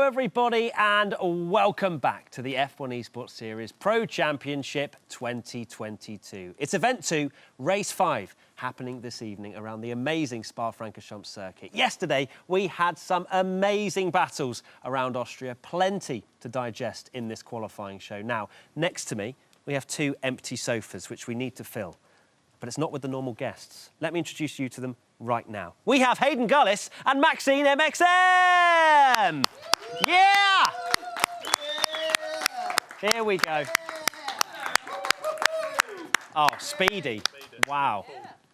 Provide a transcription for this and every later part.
everybody, and welcome back to the F1 Esports Series Pro Championship 2022. It's Event 2, Race 5, happening this evening around the amazing Spa-Francorchamps circuit. Yesterday, we had some amazing battles around Austria, plenty to digest in this qualifying show. Now, next to me, we have two empty sofas, which we need to fill. But it's not with the normal guests. Let me introduce you to them right now. We have Hayden Gullis and Maxine MXM! Yeah! Here we go. Oh, speedy. Wow.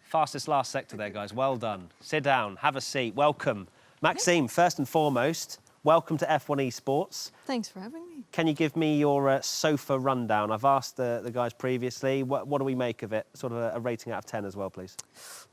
Fastest last sector there, guys. Well done. Sit down, have a seat. Welcome. Maxime, first and foremost, welcome to F1 Esports. Thanks for having me. Can you give me your sofa rundown? I've asked the guys previously. What do we make of it? Sort of a rating out of 10 as well, please.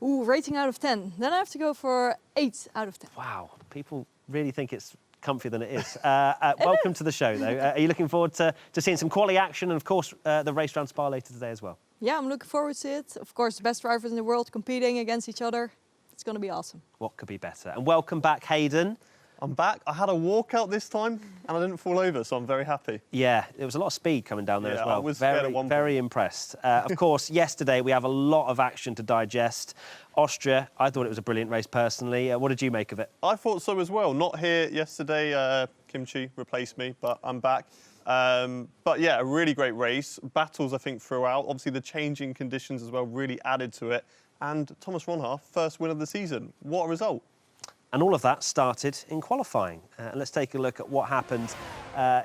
Ooh, rating out of 10. Then I have to go for 8 out of 10. Wow, people really think it's comfier than it is. Welcome to the show, though. Are you looking forward to seeing some quality action and, of course, the race around Spa later today as well? Yeah, I'm looking forward to it. Of course, the best drivers in the world competing against each other. It's going to be awesome. What could be better? And welcome back, Hayden. I'm back. I had a walkout this time and I didn't fall over, so I'm very happy. Yeah, there was a lot of speed coming down there as well. I was scared at one point. Very impressed. Of course, yesterday we have a lot of action to digest. Austria, I thought it was a brilliant race personally. What did you make of it? I thought so as well. Not here yesterday. Kimchi replaced me, but I'm back. But yeah, a really great race. Battles, I think, throughout. Obviously, the changing conditions as well really added to it. And Thomas Ronhaar, first win of the season. What a result. And all of that started in qualifying. Let's take a look at what happened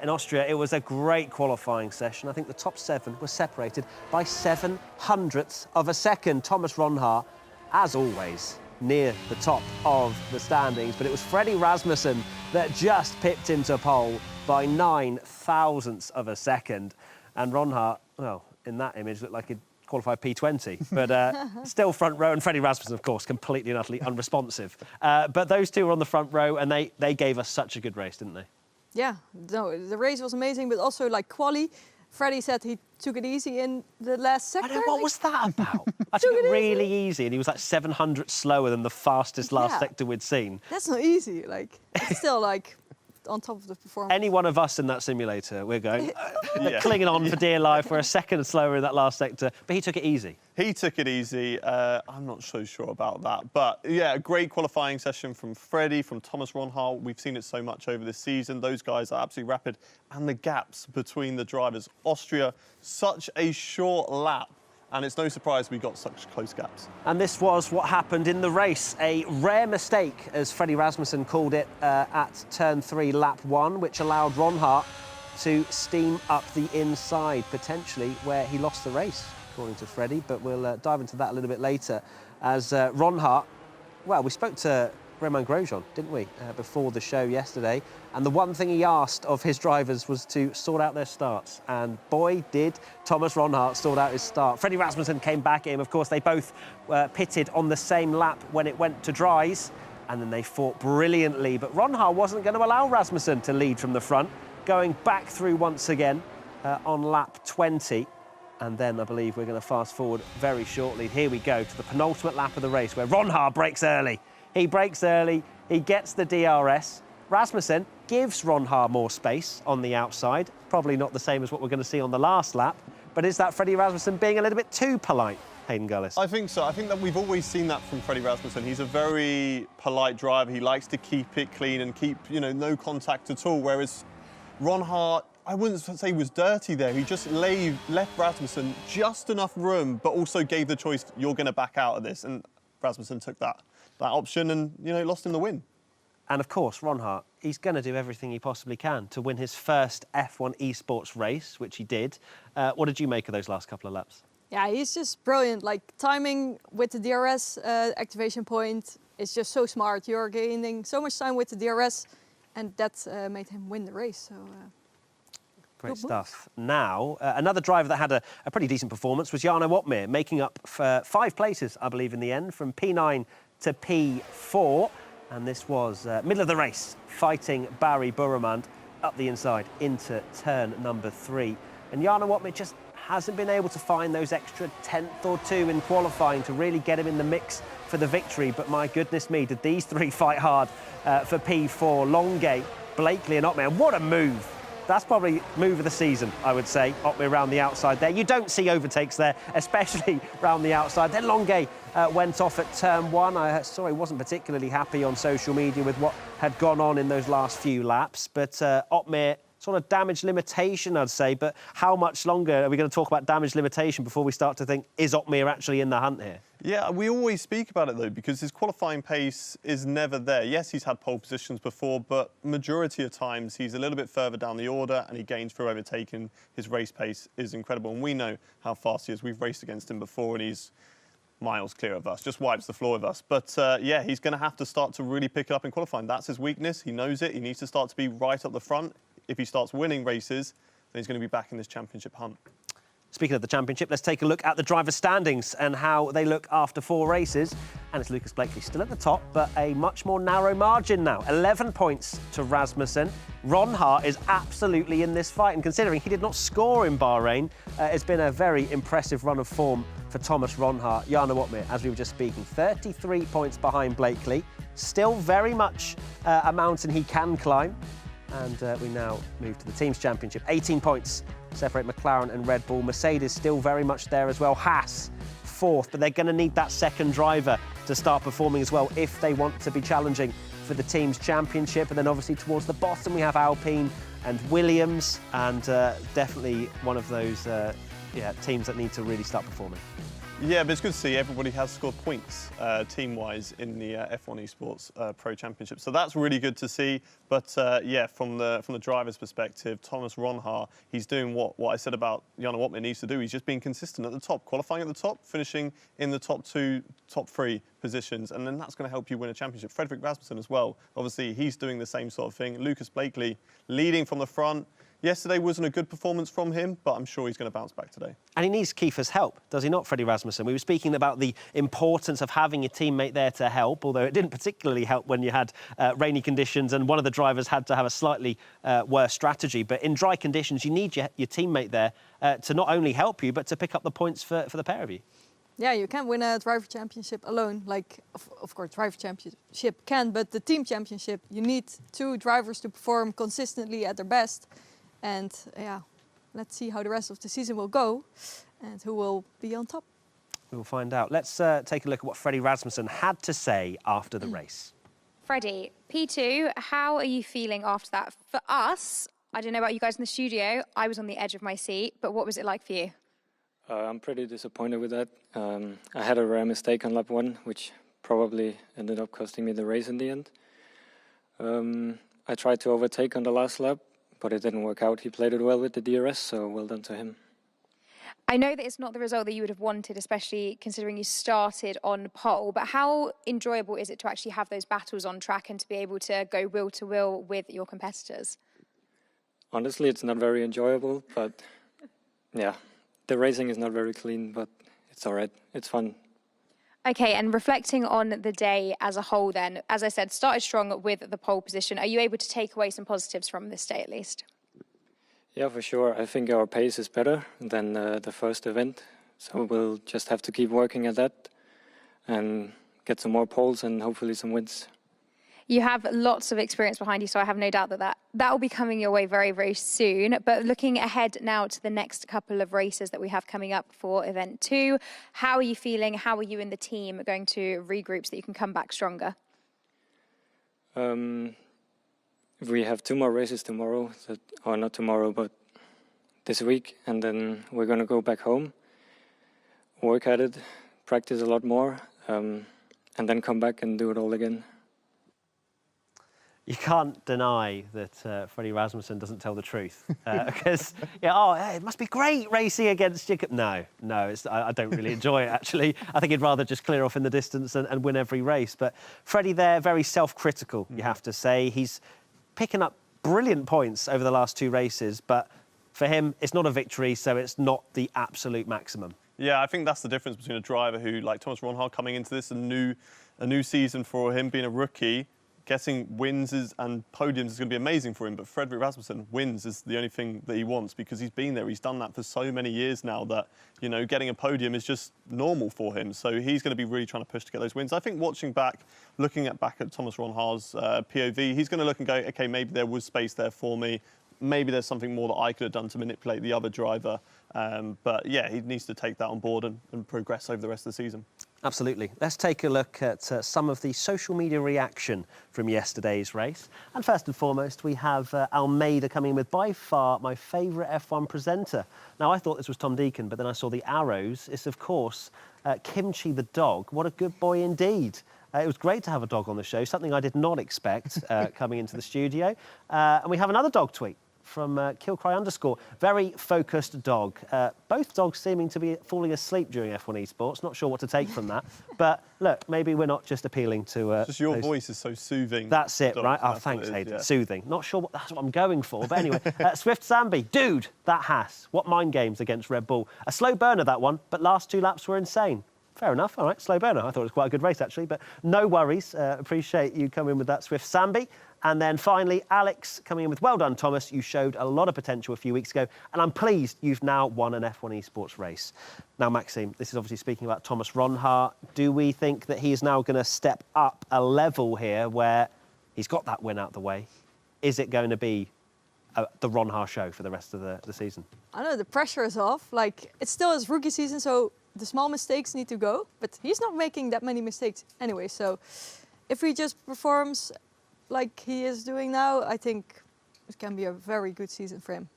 in Austria. It was a great qualifying session. I think the top 7 were separated by 0.07 of a second. Thomas Ronhaar, as always, near the top of the standings. But it was Freddie Rasmussen that just pipped him to pole by 0.09 of a second. And Ronhaar, well, in that image, looked like he'd qualified P20, but still front row, and Freddie Rasmussen, of course, completely and utterly unresponsive. But those two were on the front row, and they gave us such a good race, didn't they? Yeah, no, the race was amazing, but also like quali. Freddie said he took it easy in the last sector. I know, what was that about? I took it really easy, and he was like 700 slower than the fastest last sector we'd seen. That's not easy. Like, it's still like on top of the performance. Any one of us in that simulator, we're going, clinging on for dear life. We're a second slower in that last sector, but he took it easy. He took it easy. I'm not so sure about that. But yeah, a great qualifying session from Freddie, from Thomas Ronhaar. We've seen it so much over this season. Those guys are absolutely rapid. And the gaps between the drivers. Austria, such a short lap. And it's no surprise we got such close gaps. And this was what happened in the race. A rare mistake, as Freddie Rasmussen called it, at turn 3, lap 1, which allowed Ronhaar to steam up the inside, potentially where he lost the race, according to Freddie. But we'll dive into that a little bit later. As Ronhaar, well, we spoke to Romain Grosjean, didn't we, before the show yesterday. And the one thing he asked of his drivers was to sort out their starts. And boy, did Thomas Ronhaar sort out his start. Freddie Rasmussen came back at him. Of course, they both pitted on the same lap when it went to dries. And then they fought brilliantly. But Ronhaar wasn't going to allow Rasmussen to lead from the front, going back through once again on lap 20. And then I believe we're going to fast forward very shortly. Here we go to the penultimate lap of the race where Ronhaar breaks early. He breaks early, he gets the DRS. Rasmussen gives Ronhaar more space on the outside. Probably not the same as what we're going to see on the last lap. But is that Freddie Rasmussen being a little bit too polite, Hayden Gullis? I think so. I think that we've always seen that from Freddie Rasmussen. He's a very polite driver. He likes to keep it clean and keep, no contact at all. Whereas Ronhaar, I wouldn't say he was dirty there. He just left Rasmussen just enough room, but also gave the choice, you're going to back out of this. And Rasmussen took that option and, lost him the win. And of course, Ronhaar, he's going to do everything he possibly can to win his first F1 Esports race, which he did. What did you make of those last couple of laps? Yeah, he's just brilliant. Like, timing with the DRS activation point is just so smart. You're gaining so much time with the DRS, and that made him win the race. So. Great stuff. Now, another driver that had a pretty decent performance was Jarno Wotmir, making up for 5 places, I believe, in the end, from P9 to P4. And this was middle of the race, fighting Barry Burremand up the inside into turn number 3. And Jarno Wotmir just hasn't been able to find those extra 10th or 2 in qualifying to really get him in the mix for the victory. But my goodness me, did these 3 fight hard for P4. Longate Blakely and Otmar. And what a move. That's probably move of the season, I would say. Otmar around the outside there. You don't see overtakes there, especially round the outside. Then Longuet went off at turn 1. I saw he wasn't particularly happy on social media with what had gone on in those last few laps. But Otmar, sort of damage limitation, I'd say. But how much longer are we going to talk about damage limitation before we start to think, is Otmar actually in the hunt here? Yeah, we always speak about it, though, because his qualifying pace is never there. Yes, he's had pole positions before, but majority of times he's a little bit further down the order and he gains through overtaking. His race pace is incredible, and we know how fast he is. We've raced against him before, and he's miles clear of us, just wipes the floor with us. But, yeah, he's going to have to start to really pick it up in qualifying. That's his weakness. He knows it. He needs to start to be right up the front. If he starts winning races, then he's going to be back in this championship hunt. Speaking of the championship, let's take a look at the driver's standings and how they look after 4 races. And it's Lucas Blakely still at the top, but a much more narrow margin now. 11 points to Rasmussen. Ron Hart is absolutely in this fight, and considering he did not score in Bahrain, it's been a very impressive run of form for Thomas Ron Hart. Jana Otmar, as we were just speaking, 33 points behind Blakely. Still very much a mountain he can climb. And we now move to the Teams Championship. 18 points separate McLaren and Red Bull. Mercedes still very much there as well. Haas, 4th, but they're going to need that second driver to start performing as well if they want to be challenging for the Teams Championship. And then obviously towards the bottom we have Alpine and Williams, and definitely one of those teams that need to really start performing. Yeah, but it's good to see everybody has scored points team-wise in the F1 Esports Pro Championship. So that's really good to see. But yeah, from the driver's perspective, Thomas Ron Hart, he's doing what I said about Jana Otmar needs to do. He's just being consistent at the top, qualifying at the top, finishing in the top 2, top 3 positions, and then that's going to help you win a championship. Fredrik Rasmussen as well. Obviously, he's doing the same sort of thing. Lucas Blakely leading from the front. Yesterday wasn't a good performance from him, but I'm sure he's going to bounce back today. And he needs Kiefer's help, does he not, Freddie Rasmussen? We were speaking about the importance of having your teammate there to help, although it didn't particularly help when you had rainy conditions and one of the drivers had to have a slightly worse strategy. But in dry conditions, you need your teammate there to not only help you, but to pick up the points for the pair of you. Yeah, you can't win a driver championship alone. Like, of course, driver championship can, but the team championship, you need 2 drivers to perform consistently at their best. And yeah, let's see how the rest of the season will go and who will be on top. We will find out. Let's take a look at what Freddie Rasmussen had to say after the race. Freddie, P2, how are you feeling after that? For us, I don't know about you guys in the studio, I was on the edge of my seat, but what was it like for you? I'm pretty disappointed with that. I had a rare mistake on lap 1, which probably ended up costing me the race in the end. I tried to overtake on the last lap, but it didn't work out. He played it well with the DRS, so well done to him. I know that it's not the result that you would have wanted, especially considering you started on pole, but how enjoyable is it to actually have those battles on track and to be able to go wheel to wheel with your competitors? Honestly, it's not very enjoyable, but yeah, the racing is not very clean, but it's all right. It's fun. Okay, and reflecting on the day as a whole then, as I said, started strong with the pole position. Are you able to take away some positives from this day at least? Yeah, for sure. I think our pace is better than the first event. So we'll just have to keep working at that and get some more poles and hopefully some wins. You have lots of experience behind you, so I have no doubt that will be coming your way very, very soon. But looking ahead now to the next couple of races that we have coming up for Event 2, how are you feeling? How are you and the team going to regroup so that you can come back stronger? We have 2 more races tomorrow, or not tomorrow, but this week. And then we're going to go back home, work at it, practice a lot more, and then come back and do it all again. You can't deny that Freddie Rasmussen doesn't tell the truth. Because, it must be great racing against Jacob. No, I don't really enjoy it, actually. I think he'd rather just clear off in the distance and win every race. But Freddie there, very self-critical, you have to say. He's picking up brilliant points over the last 2 races, but for him, it's not a victory, so it's not the absolute maximum. Yeah, I think that's the difference between a driver who, like Thomas Ron Hart, coming into this, a new season for him, being a rookie, getting wins and podiums is going to be amazing for him, but Fredrik Rasmussen, wins is the only thing that he wants because he's been there. He's done that for so many years now that, you know, getting a podium is just normal for him. So he's going to be really trying to push to get those wins. I think looking back at Thomas Ronhaar's POV, he's going to look and go, okay, maybe there was space there for me. Maybe there's something more that I could have done to manipulate the other driver. But yeah, he needs to take that on board and progress over the rest of the season. Absolutely. Let's take a look at some of the social media reaction from yesterday's race. And first and foremost, we have Almeida coming in with by far my favourite F1 presenter. Now, I thought this was Tom Deacon, but then I saw the arrows. It's, of course, Kimchi the dog. What a good boy indeed. It was great to have a dog on the show, something I did not expect coming into the studio. And we have another dog tweet from Killcry_. Very focused dog. Both dogs seeming to be falling asleep during F1 Esports. Not sure what to take from that. But look, maybe we're not just appealing to... just your voice is so soothing. That's it, dogs, right? Oh, thanks, Hayden. Yeah. Soothing. Not sure that's what I'm going for. But anyway, Swift Zambi. Dude, that Haas. What mind games against Red Bull. A slow burner, that one, but last 2 laps were insane. Fair enough. All right, slow burner. I thought it was quite a good race, actually, but no worries. Appreciate you coming with that, Swift Zambi. And then finally, Alex coming in with, well done, Thomas. You showed a lot of potential a few weeks ago, and I'm pleased you've now won an F1 Esports race. Now, Maxime, this is obviously speaking about Thomas Ronhaar. Do we think that he is now going to step up a level here where he's got that win out the way? Is it going to be the Ronhaar show for the rest of the season? I don't know, the pressure is off. Like, it's still his rookie season, so the small mistakes need to go, but he's not making that many mistakes anyway. So if he just performs like he is doing now, I think it can be a very good season for him.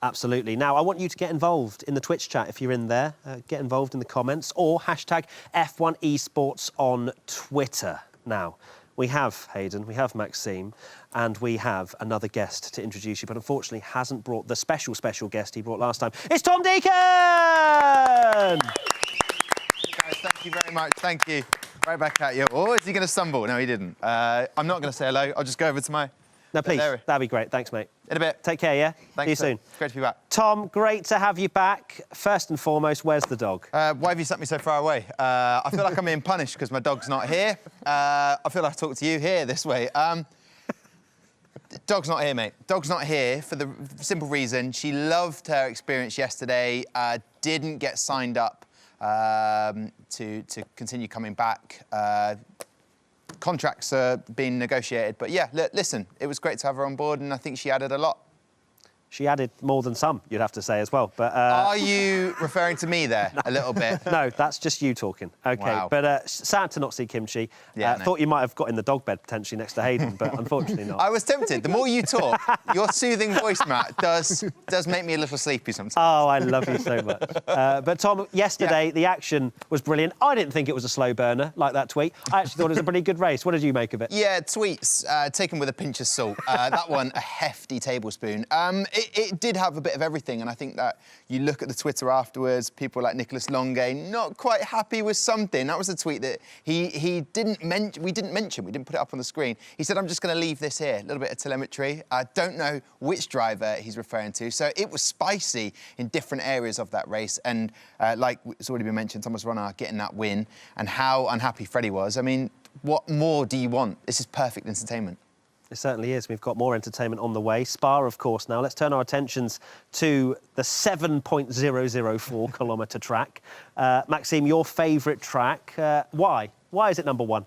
Absolutely. Now, I want you to get involved in the Twitch chat if you're in there. Get involved in the comments or hashtag F1 Esports on Twitter. Now, we have Hayden, we have Maxime, and we have another guest to introduce you, but unfortunately hasn't brought the special guest he brought last time. It's Tom Deacon! Guys, thank you very much. Thank you. Right back at you. Oh, is he going to stumble? No, he didn't. I'm not going to say hello. I'll just go over to my... No, please. That'd be great. Thanks, mate. In a bit. Take care, yeah? Thanks. See you soon. It's great to be back. Tom, great to have you back. First and foremost, where's the dog? Why have you sent me so far away? I feel like I'm being punished because my dog's not here. I feel like I talk to you here this way. Dog's not here, mate. Dog's not here for the simple reason she loved her experience yesterday, didn't get signed up to continue coming back. Contracts are being negotiated, but yeah, listen, it was great to have her on board, and I think she added a lot. She added more than some, you'd have to say as well. But are you referring to me there a little bit? No, that's just you talking. OK, wow. But sad to not see Kimchi. Yeah, no. Thought you might have got in the dog bed potentially next to Hayden, but unfortunately not. I was tempted. The more you talk, your soothing voice, Matt, does make me a little sleepy sometimes. Oh, I love you so much. But Tom, yesterday the action was brilliant. I didn't think it was a slow burner like that tweet. I actually thought it was a pretty good race. What did you make of it? Yeah, tweets taken with a pinch of salt. That one, a hefty tablespoon. It did have a bit of everything, and I think that you look at the Twitter afterwards, people like Nicholas Longay not quite happy with something. That was a tweet that we didn't put it up on the screen. He said, I'm just going to leave this here, a little bit of telemetry. I don't know which driver he's referring to, so it was spicy in different areas of that race, and like it's already been mentioned, Thomas Ronhaar getting that win, and how unhappy Freddie was. I mean, what more do you want? This is perfect entertainment. It certainly is. We've got more entertainment on the way. Spa, of course, now. Let's turn our attentions to the 7.004 kilometre track. Maxime, your favourite track. Why? Why is it number one?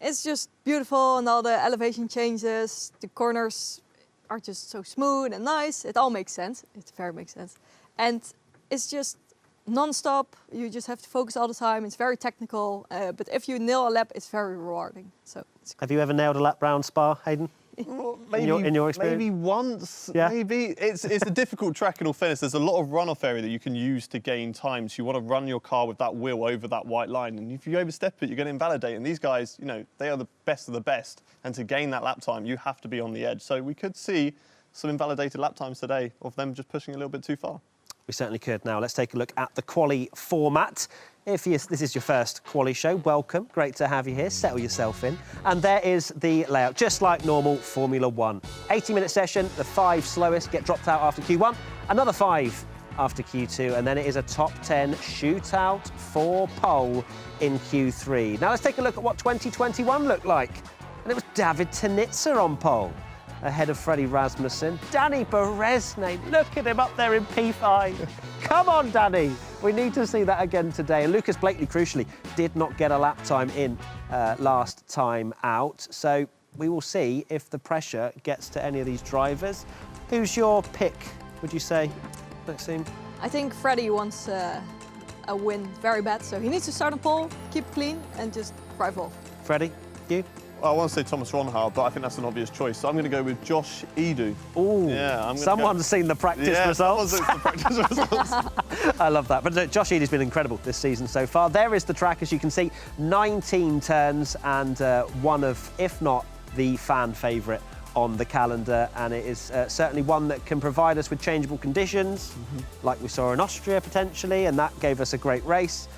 It's just beautiful, and all the elevation changes, the corners are just so smooth and nice. It all makes sense. It very makes sense. And it's just non-stop. You just have to focus all the time. It's very technical, but if you nail a lap, it's very rewarding. So have you ever nailed a lap round Spa, Hayden? Well, maybe, in your experience? maybe once, yeah. maybe. It's a difficult track, in all fairness. There's a lot of runoff area that you can use to gain time. So you want to run your car with that wheel over that white line. And if you overstep it, you're going to invalidate. And these guys, you know, they are the best of the best. And to gain that lap time, you have to be on the edge. So we could see some invalidated lap times today of them just pushing a little bit too far. We certainly could. Now, let's take a look at the quali format. If this is your first quali show, welcome. Great to have you here. Settle yourself in. And there is the layout, just like normal Formula One. 80-minute session, the 5 slowest get dropped out after Q1, another 5 after Q2, and then it is a top 10 shootout for pole in Q3. Now, let's take a look at what 2021 looked like And it was David Tenitzer on pole, ahead of Freddie Rasmussen. Danny Beresnay, look at him up there in P5. Come on, Danny. We need to see that again today. And Lucas Blakely, crucially, did not get a lap time in last time out. So we will see if the pressure gets to any of these drivers. Who's your pick, would you say, Maxime? I think Freddie wants a win very bad, so he needs to start on pole, keep clean, and just drive off. Freddie, you? Well, I want to say Thomas Ronhaar, but I think that's an obvious choice. So I'm going to go with Josh Edu. Ooh, yeah, someone's seen the practice results. Yeah, someone's seen the practice results. I love that. But Josh Eady's been incredible this season so far. There is the track, as you can see, 19 turns and one of, if not the fan favourite on the calendar, and it is certainly one that can provide us with changeable conditions, like we saw in Austria potentially, and that gave us a great race.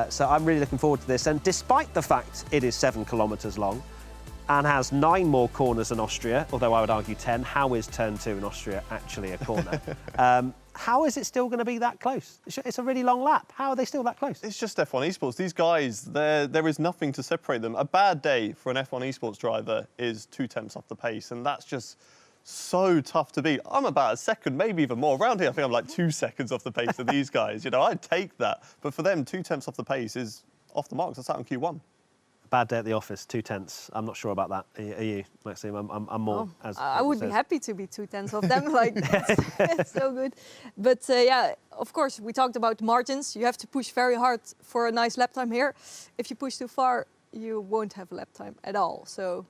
So I'm really looking forward to this. And despite the fact it is 7 kilometres long and has 9 more corners than Austria, although I would argue 10, how is turn 2 in Austria actually a corner? How is it still going to be that close? It's a really long lap. How are they still that close? It's just F1 Esports. These guys, there is nothing to separate them. A bad day for an F1 Esports driver is 2 tenths off the pace, and that's just so tough to beat. I'm about a second, maybe even more. Around here, I think I'm like 2 seconds off the pace of these guys. You know, I'd take that. But for them, 2 tenths off the pace is off the marks. That's out in Q1. Bad day at the office, 2 tenths. I'm not sure about that. Are you, Maxime? I'm more. As I would be happy to be 2 tenths of them. Like, it's so good. But yeah, of course, we talked about margins. You have to push very hard for a nice lap time here. If you push too far, you won't have a lap time at all. So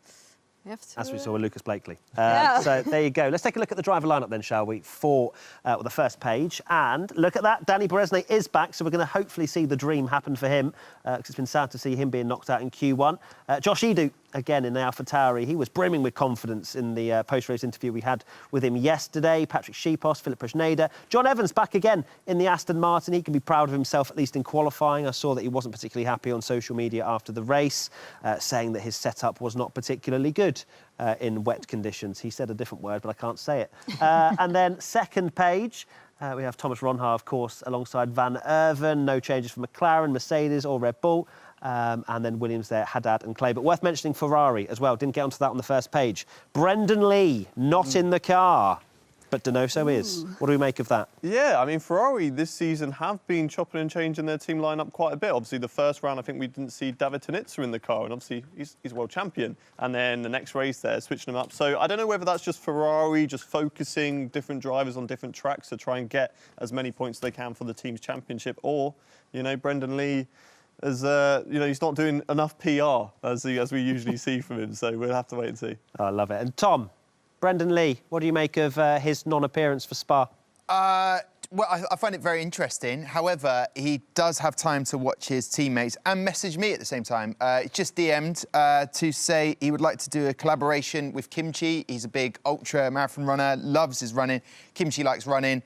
you have to. As we saw with Lucas Blakely. Yeah. So there you go. Let's take a look at the driver lineup then, shall we? For the first page. And look at that. Danny Beresnay is back, so we're going to hopefully see the dream happen for him, because it's been sad to see him being knocked out in Q1. Josh Edu, again in the AlphaTauri, he was brimming with confidence in the post-race interview we had with him yesterday. Patrick Schipos, Philip Presneda. John Evans back again in the Aston Martin. He can be proud of himself, at least in qualifying. I saw that he wasn't particularly happy on social media after the race, saying that his setup was not particularly good in wet conditions. He said a different word, but I can't say it. And then second page, we have Thomas Ronhaar, of course, alongside Van Erven. No changes for McLaren, Mercedes or Red Bull. And then Williams there, Haddad and Clay. But worth mentioning Ferrari as well. Didn't get onto that on the first page. Brendan Lee, not in the car, but Donoso is. What do we make of that? Yeah, I mean, Ferrari this season have been chopping and changing their team lineup quite a bit. Obviously, the first round, I think we didn't see David Tenitzer in the car, and obviously he's world champion. And then the next race there, switching them up. So I don't know whether that's just Ferrari just focusing different drivers on different tracks to try and get as many points as they can for the team's championship, or, you know, Brendan Lee, as you know, he's not doing enough PR as we usually see from him. So we'll have to wait and see. Oh, I love it. And Tom, Brendan Lee, what do you make of his non-appearance for Spa? Well, I find it very interesting. However, he does have time to watch his teammates and message me at the same time. He just DM'd to say he would like to do a collaboration with Kimchi. He's a big ultra marathon runner, loves his running. Kimchi likes running.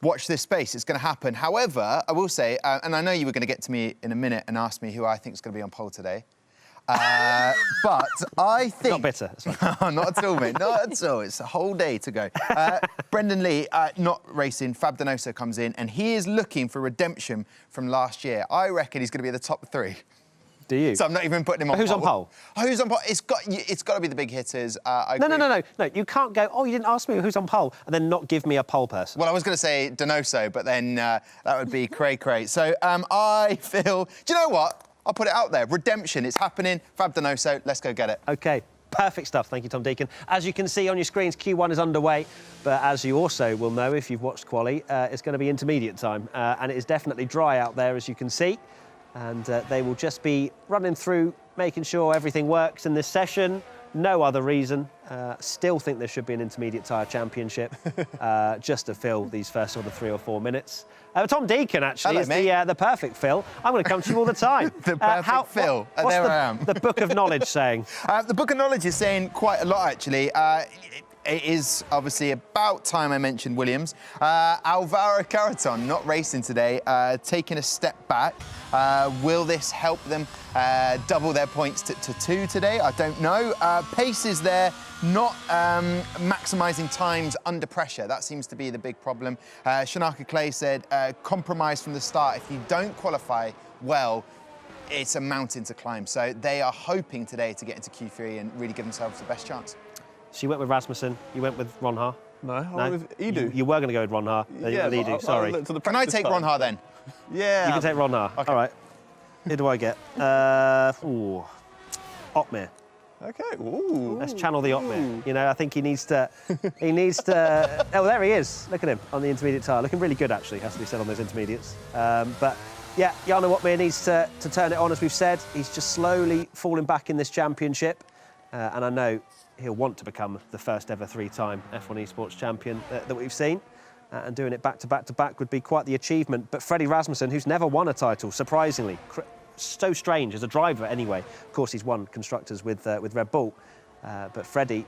Watch this space, it's going to happen. However, I will say, and I know you were going to get to me in a minute and ask me who I think is going to be on pole today. But I think... Not bitter. No, not at all, mate. Not at all. It's a whole day to go. Brendan Lee, not racing. Fab Donoso comes in, and he is looking for redemption from last year. I reckon he's going to be at the top 3. Do you? So I'm not even putting him on Who's pole. on pole? Who's on pole? It's got to be the big hitters. No. You can't go, oh, you didn't ask me who's on pole, and then not give me a pole person. Well, I was going to say Donoso, but then that would be cray-cray. So I feel... Do you know what? I'll put it out there. Redemption, it's happening. Fab Donoso, let's go get it. OK, perfect stuff. Thank you, Tom Deacon. As you can see on your screens, Q1 is underway. But as you also will know if you've watched Quali, it's going to be intermediate time. And it is definitely dry out there, as you can see. And they will just be running through, making sure everything works in this session. No other reason. Still think there should be an intermediate tyre championship just to fill these first sort of 3 or 4 minutes. Tom Deacon, actually, is the perfect fill. I'm going to come to you all the time. The perfect fill. What's there I am. The Book of Knowledge saying? The Book of Knowledge is saying quite a lot, actually. It is obviously about time I mentioned Williams. Alvaro Carreton not racing today, taking a step back. Will this help them double their points to 2 today? I don't know. Pace is there, not maximising times under pressure. That seems to be the big problem. Shanaka Clay said, compromise from the start. If you don't qualify well, it's a mountain to climb. So they are hoping today to get into Q3 and really give themselves the best chance. So you went with Rasmussen, you went with Ron Haar? No, I went with Edu. You were going to go with Ron Haar. Yeah, with Edu, sorry. Can I take Ron Haar then? Yeah. You can take Ron Haar. Okay. All right. Who do I get? Otmir. Okay. Ooh. Let's channel the Otmir. You know, I think he needs to. Oh, there he is. Look at him on the intermediate tyre. Looking really good, actually, has to be said on those intermediates. But yeah, Jarno Otmir needs to turn it on, as we've said. He's just slowly falling back in this championship, and I know he'll want to become the first ever 3-time F1 Esports champion that we've seen. And doing it back to back to back would be quite the achievement. But Freddie Rasmussen, who's never won a title, surprisingly, so strange as a driver anyway. Of course, he's won constructors with Red Bull, but Freddie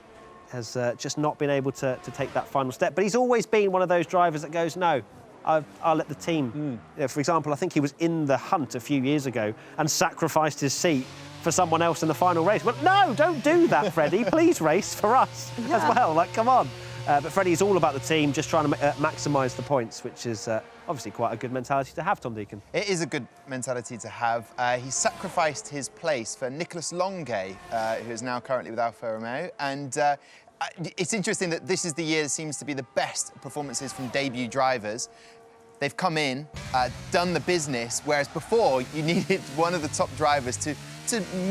has just not been able to take that final step. But he's always been one of those drivers that goes, no, I'll let the team. You know, for example, I think he was in the hunt a few years ago and sacrificed his seat for someone else in the final race. Well, no, don't do that, Freddie. Please race for us as well. Like, come on. But Freddie is all about the team, just trying to maximise the points, which is obviously quite a good mentality to have, Tom Deacon. It is a good mentality to have. He sacrificed his place for Nicolas Longuet, who is now currently with Alfa Romeo. And it's interesting that this is the year that seems to be the best performances from debut drivers. They've come in, done the business, whereas before you needed one of the top drivers to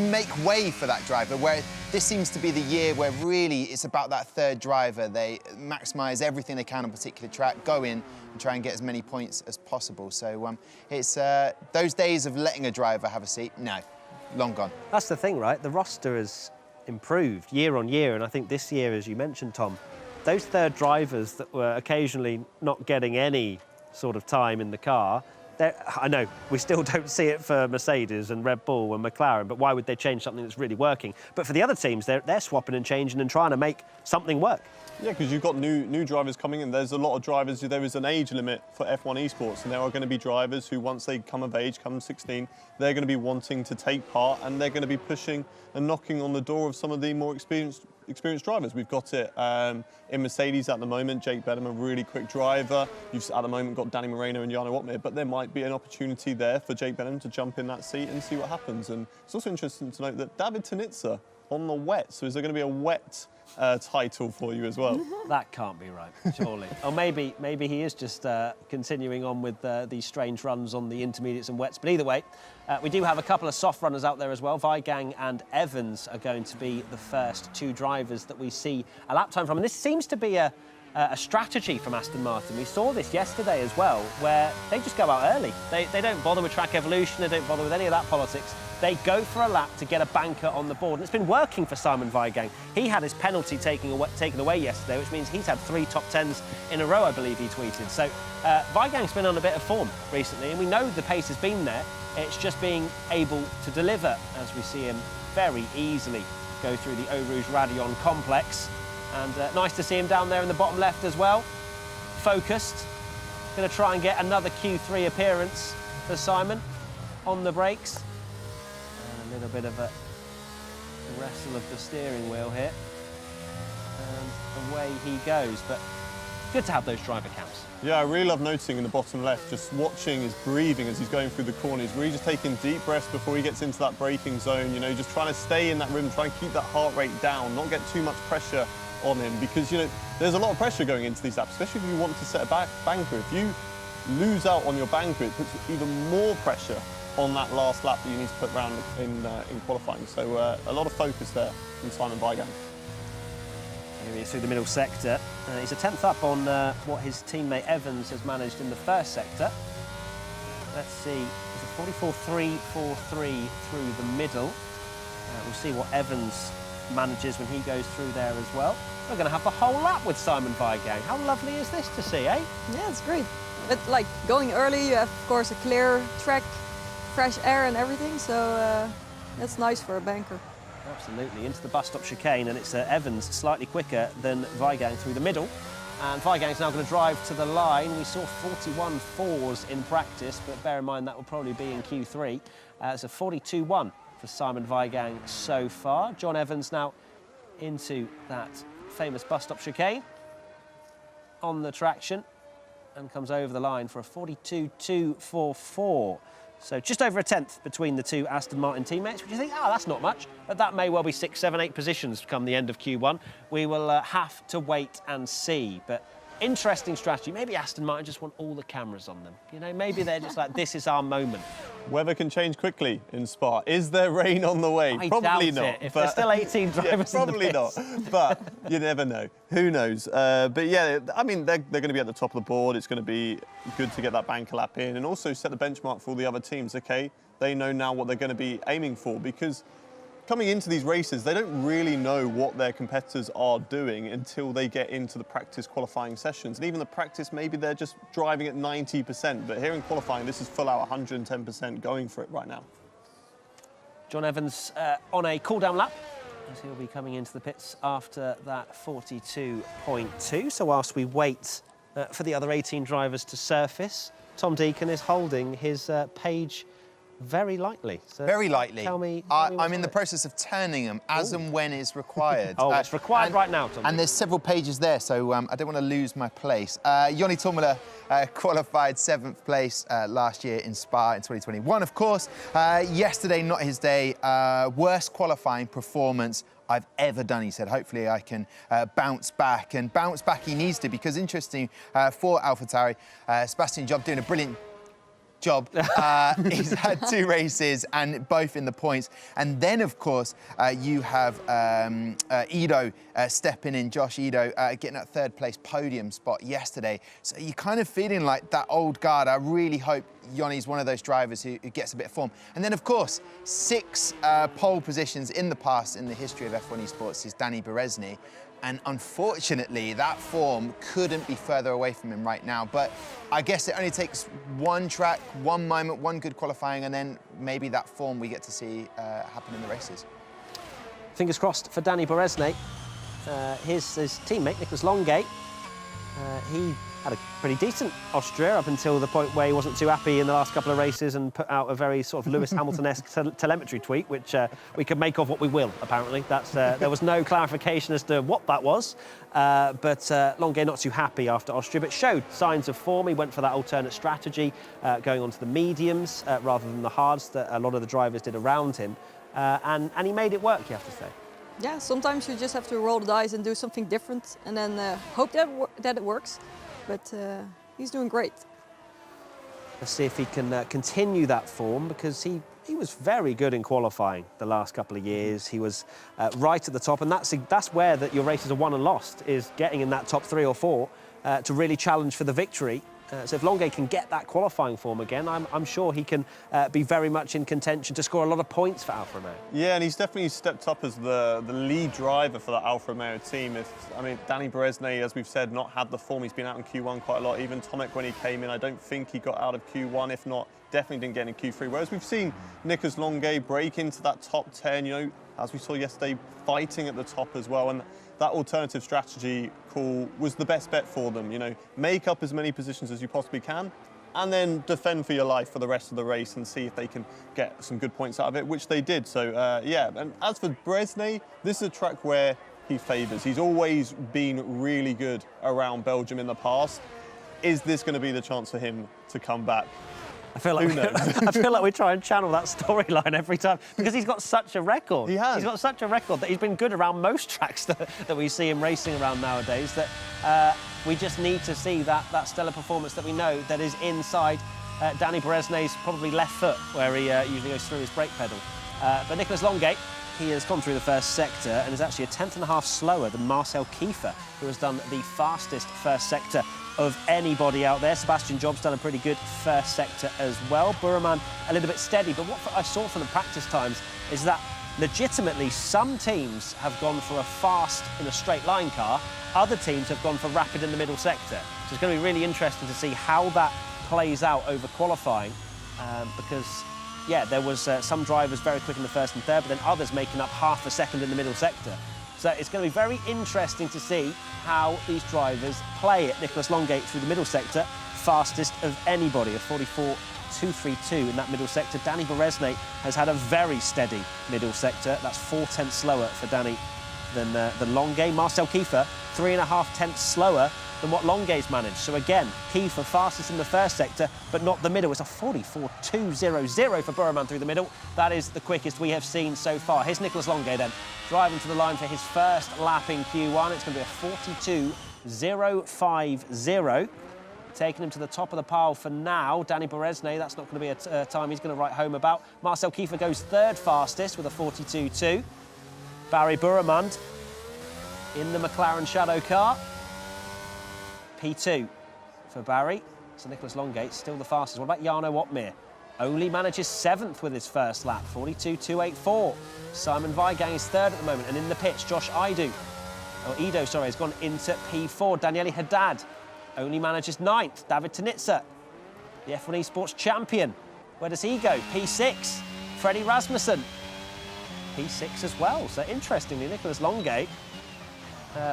make way for that driver, where this seems to be the year where really it's about that third driver. They maximise everything they can on a particular track, go in and try and get as many points as possible. So it's those days of letting a driver have a seat, no, long gone. That's the thing, right? The roster has improved year on year, and I think this year, as you mentioned, Tom, those third drivers that were occasionally not getting any sort of time in the car, I know we still don't see it for Mercedes and Red Bull and McLaren, but why would they change something that's really working? But for the other teams, they're swapping and changing and trying to make something work. Yeah, because you've got new drivers coming in. There's a lot of drivers. There is an age limit for F1 Esports, and there are going to be drivers who, once they come of age, come 16, they're going to be wanting to take part, and they're going to be pushing and knocking on the door of some of the more experienced drivers. We've got it in Mercedes at the moment. Jake Benham, a really quick driver. You've at the moment got Danny Moreno and Jarno Otmir, but there might be an opportunity there for Jake Benham to jump in that seat and see what happens. And it's also interesting to note that David Tanitza on the wet. So is there going to be a wet title for you as well? That can't be right, surely. Or maybe he is just continuing on with these strange runs on the intermediates and wets. But either way, we do have a couple of soft runners out there as well. Weigang and Evans are going to be the first two drivers that we see a lap time from. And this seems to be a strategy from Aston Martin. We saw this yesterday as well, where they just go out early. They don't bother with track evolution, they don't bother with any of that politics. They go for a lap to get a banker on the board. And it's been working for Simon Weigang. He had his penalty taken away yesterday, which means he's had 3 top 10s in a row, I believe he tweeted. So Weigang's been on a bit of form recently, and we know the pace has been there. It's just being able to deliver, as we see him very easily go through the Eau Rouge Radion complex. And nice to see him down there in the bottom left as well. Focused. Going to try and get another Q3 appearance for Simon on the brakes. And a little bit of a wrestle of the steering wheel here. And away he goes. But good to have those driver cams. Yeah, I really love noticing in the bottom left, just watching his breathing as he's going through the corners, really just taking deep breaths before he gets into that braking zone, you know, just trying to stay in that rhythm, trying to keep that heart rate down, not get too much pressure on him, because, you know, there's a lot of pressure going into these laps, especially if you want to set a banker. If you lose out on your banker, it puts even more pressure on that last lap that you need to put round in qualifying. So a lot of focus there from Simon Weigang. Here he is through the middle sector. He's a 10th up on what his teammate Evans has managed in the first sector. Let's see, it's a 44.343 through the middle. We'll see what Evans manages when he goes through there as well. We're going to have the whole lap with Simon Weigang. How lovely is this to see, eh? Yeah, it's great. But like going early, you have of course a clear track, fresh air and everything, so that's nice for a banker. Absolutely, into the bus stop chicane, and it's Evans slightly quicker than Weigang through the middle. And Weigang's now going to drive to the line. We saw 41.4s in practice, but bear in mind that will probably be in Q3. It's a 42.1 for Simon Weigang so far. John Evans now into that famous bus stop chicane on the traction and comes over the line for a 42.244. So just over a tenth between the two Aston Martin teammates, which you think, oh, that's not much. But that may well be 6, 7, 8 positions come the end of Q1. We will have to wait and see. But interesting strategy. Maybe Aston Martin just want all the cameras on them. You know, maybe they're just like, this is our moment. Weather can change quickly in Spa. Is there rain on the way? I Probably doubt not. it. If there's still 18 drivers probably in the pits. not. But you never know. Who knows? But yeah, I mean, they're going to be at the top of the board. It's going to be good to get that banker lap in and also set the benchmark for all the other teams. Okay, they know now what they're going to be aiming for, because coming into these races, they don't really know what their competitors are doing until they get into the practice qualifying sessions. And even the practice, maybe they're just driving at 90%. But here in qualifying, this is full out 110% going for it right now. John Evans on a cool-down lap, as he'll be coming into the pits after that 42.2. So whilst we wait for the other 18 drivers to surface, Tom Deacon is holding his page very lightly. So Very lightly. Tell me I'm in the process of turning them as and when is required. Oh, it's required right now, Tom. And there's several pages there, so I don't want to lose my place. Joni Tomala qualified 7th place last year in Spa in 2021, of course. Yesterday, not his day. Worst qualifying performance I've ever done, he said. Hopefully I can bounce back. And bounce back he needs to, because interesting for AlphaTauri, Sebastian Job doing a brilliant job. He's had 2 races and both in the points. And then, of course, you have Ido stepping in, Josh Ido, getting that 3rd place podium spot yesterday. So you're kind of feeling like that old guard. I really hope Joni's one of those drivers who gets a bit of form. And then, of course, 6 pole positions in the past in the history of F1 Esports is Danny Berezny. And unfortunately, that form couldn't be further away from him right now. But I guess it only takes one track, one moment, one good qualifying, and then maybe that form we get to see happen in the races. Fingers crossed for Danny Berezny. His teammate, Nicholas Longate, he had a pretty decent Austria up until the point where he wasn't too happy in the last couple of races and put out a very sort of Lewis Hamilton-esque telemetry tweet, which we could make of what we will, apparently. There was no clarification as to what that was, but Longay not too happy after Austria, but showed signs of form. He went for that alternate strategy, going on to the mediums rather than the hards that a lot of the drivers did around him, and he made it work, you have to say. Yeah, sometimes you just have to roll the dice and do something different and then hope that it works. But he's doing great. Let's see if he can continue that form, because he was very good in qualifying the last couple of years. He was right at the top, and that's where your races are won and lost, is getting in that top 3 or 4 to really challenge for the victory. So if Longay can get that qualifying form again, I'm sure he can be very much in contention to score a lot of points for Alfa Romeo. Yeah, and he's definitely stepped up as the lead driver for that Alfa Romeo team. Danny Berezny, as we've said, not had the form. He's been out in Q1 quite a lot. Even Tomek, when he came in, I don't think he got out of Q1. If not, definitely didn't get in Q3. Whereas we've seen Nicholas Longay break into that top 10, you know, as we saw yesterday, fighting at the top as well. And that alternative strategy call was the best bet for them. You know, make up as many positions as you possibly can, and then defend for your life for the rest of the race and see if they can get some good points out of it, which they did. So, yeah. And as for Berezny, this is a track where he favours. He's always been really good around Belgium in the past. Is this going to be the chance for him to come back? I feel like we try and channel that storyline every time, because he's got such a record. He has. He's got such a record that he's been good around most tracks that we see him racing around nowadays, that we just need to see that stellar performance that we know that is inside Danny Berezny's probably left foot, where he usually goes through his brake pedal. But Nicholas Longate, he has gone through the first sector and is actually a 10th.5 slower than Marcel Kiefer, who has done the fastest first sector of anybody out there. Sebastian Job's done a pretty good first sector as well. Buraman a little bit steady, but what I saw from the practice times is that legitimately some teams have gone for a fast in a straight line car, other teams have gone for rapid in the middle sector. So it's going to be really interesting to see how that plays out over qualifying, because yeah, there was some drivers very quick in the first and third, but then others making up half a second in the middle sector. So it's going to be very interesting to see how these drivers play it. Nicholas Longate through the middle sector, fastest of anybody, a 44.232 in that middle sector. Danny Berezny has had a very steady middle sector. That's 0.4 slower for Danny than Longate. Marcel Kiefer, 3.5 tenths slower than what Longuet's managed. So again, Kiefer fastest in the first sector, but not the middle. It's a 44.200 for Burman through the middle. That is the quickest we have seen so far. Here's Nicholas Longuet then, driving to the line for his first lap in Q1. It's going to be a 42.050. Taking him to the top of the pile for now. Danny Beresnay, that's not going to be a time he's going to write home about. Marcel Kiefer goes third fastest with a 42.2. Barry Burmand in the McLaren Shadow car. P2 for Barry. So Nicholas Longuet still the fastest. What about Jarno Opmeer? Only manages 7th with his first lap, 42.284. Simon Weigang is third at the moment, and in the pitch, Josh Ido, has gone into P4. Daniele Haddad only manages 9th. David Tanitsa, the F1 Esports champion. Where does he go? P6. Freddie Rasmussen, P6 as well. So interestingly, Nicholas Longuet,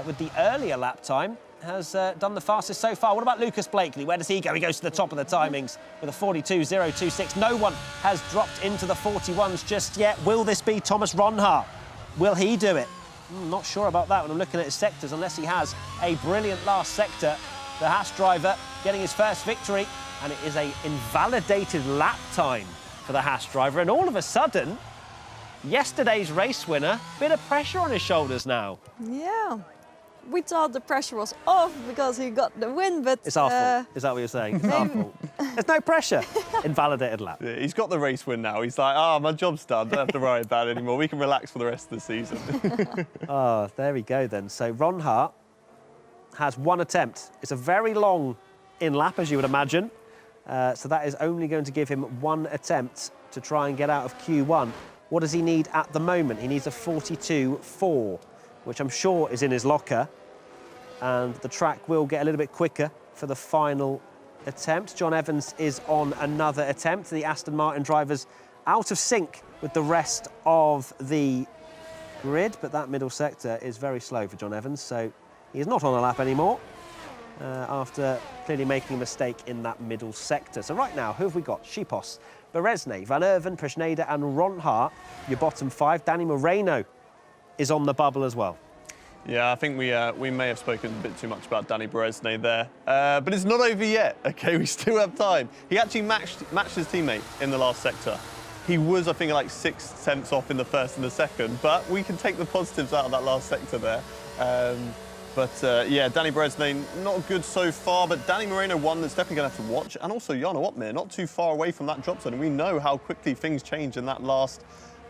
with the earlier lap time, has done the fastest so far. What about Lucas Blakely? Where does he go? He goes to the top of the timings with a 42.026. No one has dropped into the 41s just yet. Will this be Thomas Ronhart? Will he do it? Not sure about that when I'm looking at his sectors, unless he has a brilliant last sector. The Haas driver getting his first victory, and it is a invalidated lap time for the Haas driver. And all of a sudden, yesterday's race winner, bit of pressure on his shoulders now. Yeah. We thought the pressure was off because he got the win, but... It's our fault. Is that what you're saying? It's our fault. There's no pressure. Invalidated lap. Yeah, he's got the race win now. He's like, my job's done. Don't have to worry about it anymore. We can relax for the rest of the season. Oh, there we go then. So Ronhart has one attempt. It's a very long in-lap, as you would imagine. So that is only going to give him one attempt to try and get out of Q1. What does he need at the moment? He needs a 42.4, which I'm sure is in his locker. And the track will get a little bit quicker for the final attempt. John Evans is on another attempt. The Aston Martin driver's out of sync with the rest of the grid, but that middle sector is very slow for John Evans, so he is not on a lap anymore after clearly making a mistake in that middle sector. So right now, who have we got? Schipos, Beresnay, Van Erven, Preschneider and Ronhart. Your bottom 5. Danny Moreno is on the bubble as well. Yeah, I think we may have spoken a bit too much about Danny Beresnay there. But it's not over yet, OK? We still have time. He actually matched his teammate in the last sector. He was, I think, like 6 tenths off in the first and the second, but we can take the positives out of that last sector there. Yeah, Danny Beresnay, not good so far, but Danny Moreno, one that's definitely going to have to watch, and also Jarno Opmeer, not too far away from that drop zone. And we know how quickly things change in that last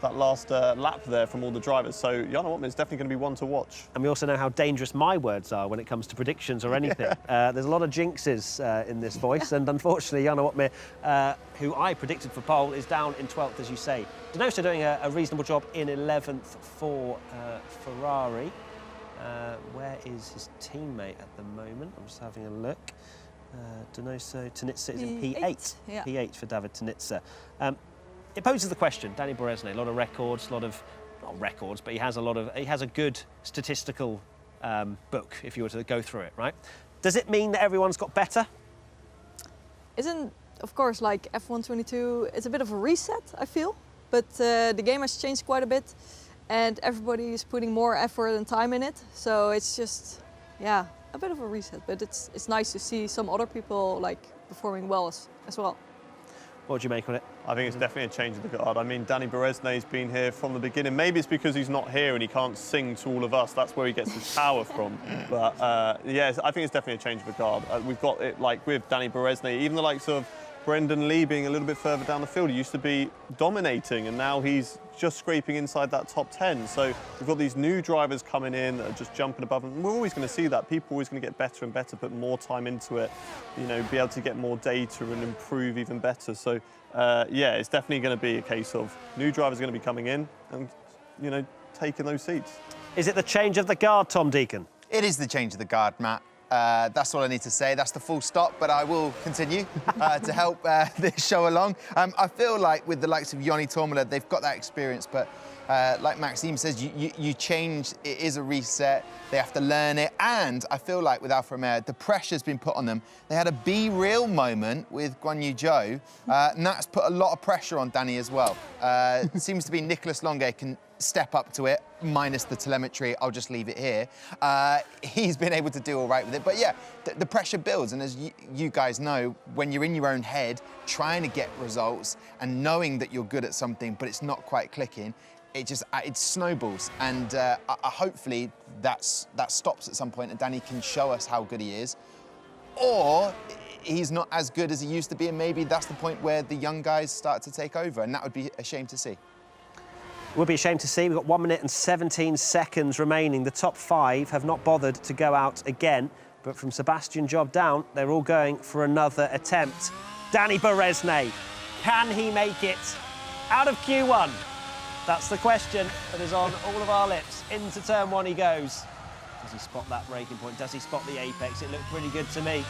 lap there from all the drivers. So Jarno Opmeer is definitely going to be one to watch. And we also know how dangerous my words are when it comes to predictions or anything. Yeah. There's a lot of jinxes in this voice, and unfortunately Jarno Opmeer, who I predicted for pole, is down in 12th, as you say. Donoso doing a reasonable job in 11th for Ferrari. Where is his teammate at the moment? I'm just having a look. Donoso, Tanitsa is in P8. Yeah. P8 for David Tanitsa. It poses the question, Danny Beresnay, a lot of records, not records, but he has a good statistical book, if you were to go through it, right? Does it mean that everyone's got better? Of course, like F1 22, it's a bit of a reset, I feel. But the game has changed quite a bit, and everybody is putting more effort and time in it. So it's just, yeah, a bit of a reset. But it's nice to see some other people like performing well as well. What do you make of it? I think it's definitely a change of the guard. I mean, Danny Beresnay's been here from the beginning. Maybe it's because he's not here and he can't sing to all of us. That's where he gets his power from. But yeah, I think it's definitely a change of the guard. We've got it like with Danny Beresnay, even the likes of Brendan Lee being a little bit further down the field. He used to be dominating, and now he's just scraping inside that top 10. So we've got these new drivers coming in that are just jumping above them. We're always going to see that. People are always going to get better and better, put more time into it, you know, be able to get more data and improve even better. So yeah, it's definitely going to be a case of new drivers are going to be coming in and, you know, taking those seats. Is it the change of the guard, Tom Deacon? It is the change of the guard, Matt. That's all I need to say. That's the full stop, but I will continue to help this show along. I feel like with the likes of Joni Tormela, they've got that experience, but like Maxime says, you change, it is a reset, they have to learn it, and I feel like with Alfa Romeo, the pressure's been put on them. They had a be real moment with Guan Yu Zhou, and that's put a lot of pressure on Danny as well. It seems to be Nicolas Longuet can step up to it, minus the telemetry, I'll just leave it here. He's been able to do all right with it, but yeah, the pressure builds, and as you guys know, when you're in your own head, trying to get results and knowing that you're good at something, but it's not quite clicking, it snowballs, and hopefully that stops at some point and Danny can show us how good he is, or he's not as good as he used to be, and maybe that's the point where the young guys start to take over, and that would be a shame to see. Would be a shame to see. We've got 1 minute and 17 seconds remaining. The top 5 have not bothered to go out again, but from Sebastian Job down, they're all going for another attempt. Danny Beresnay, can he make it out of Q1? That's the question that is on all of our lips. Into turn 1 he goes. Does he spot that braking point? Does he spot the apex? It looked pretty good to me.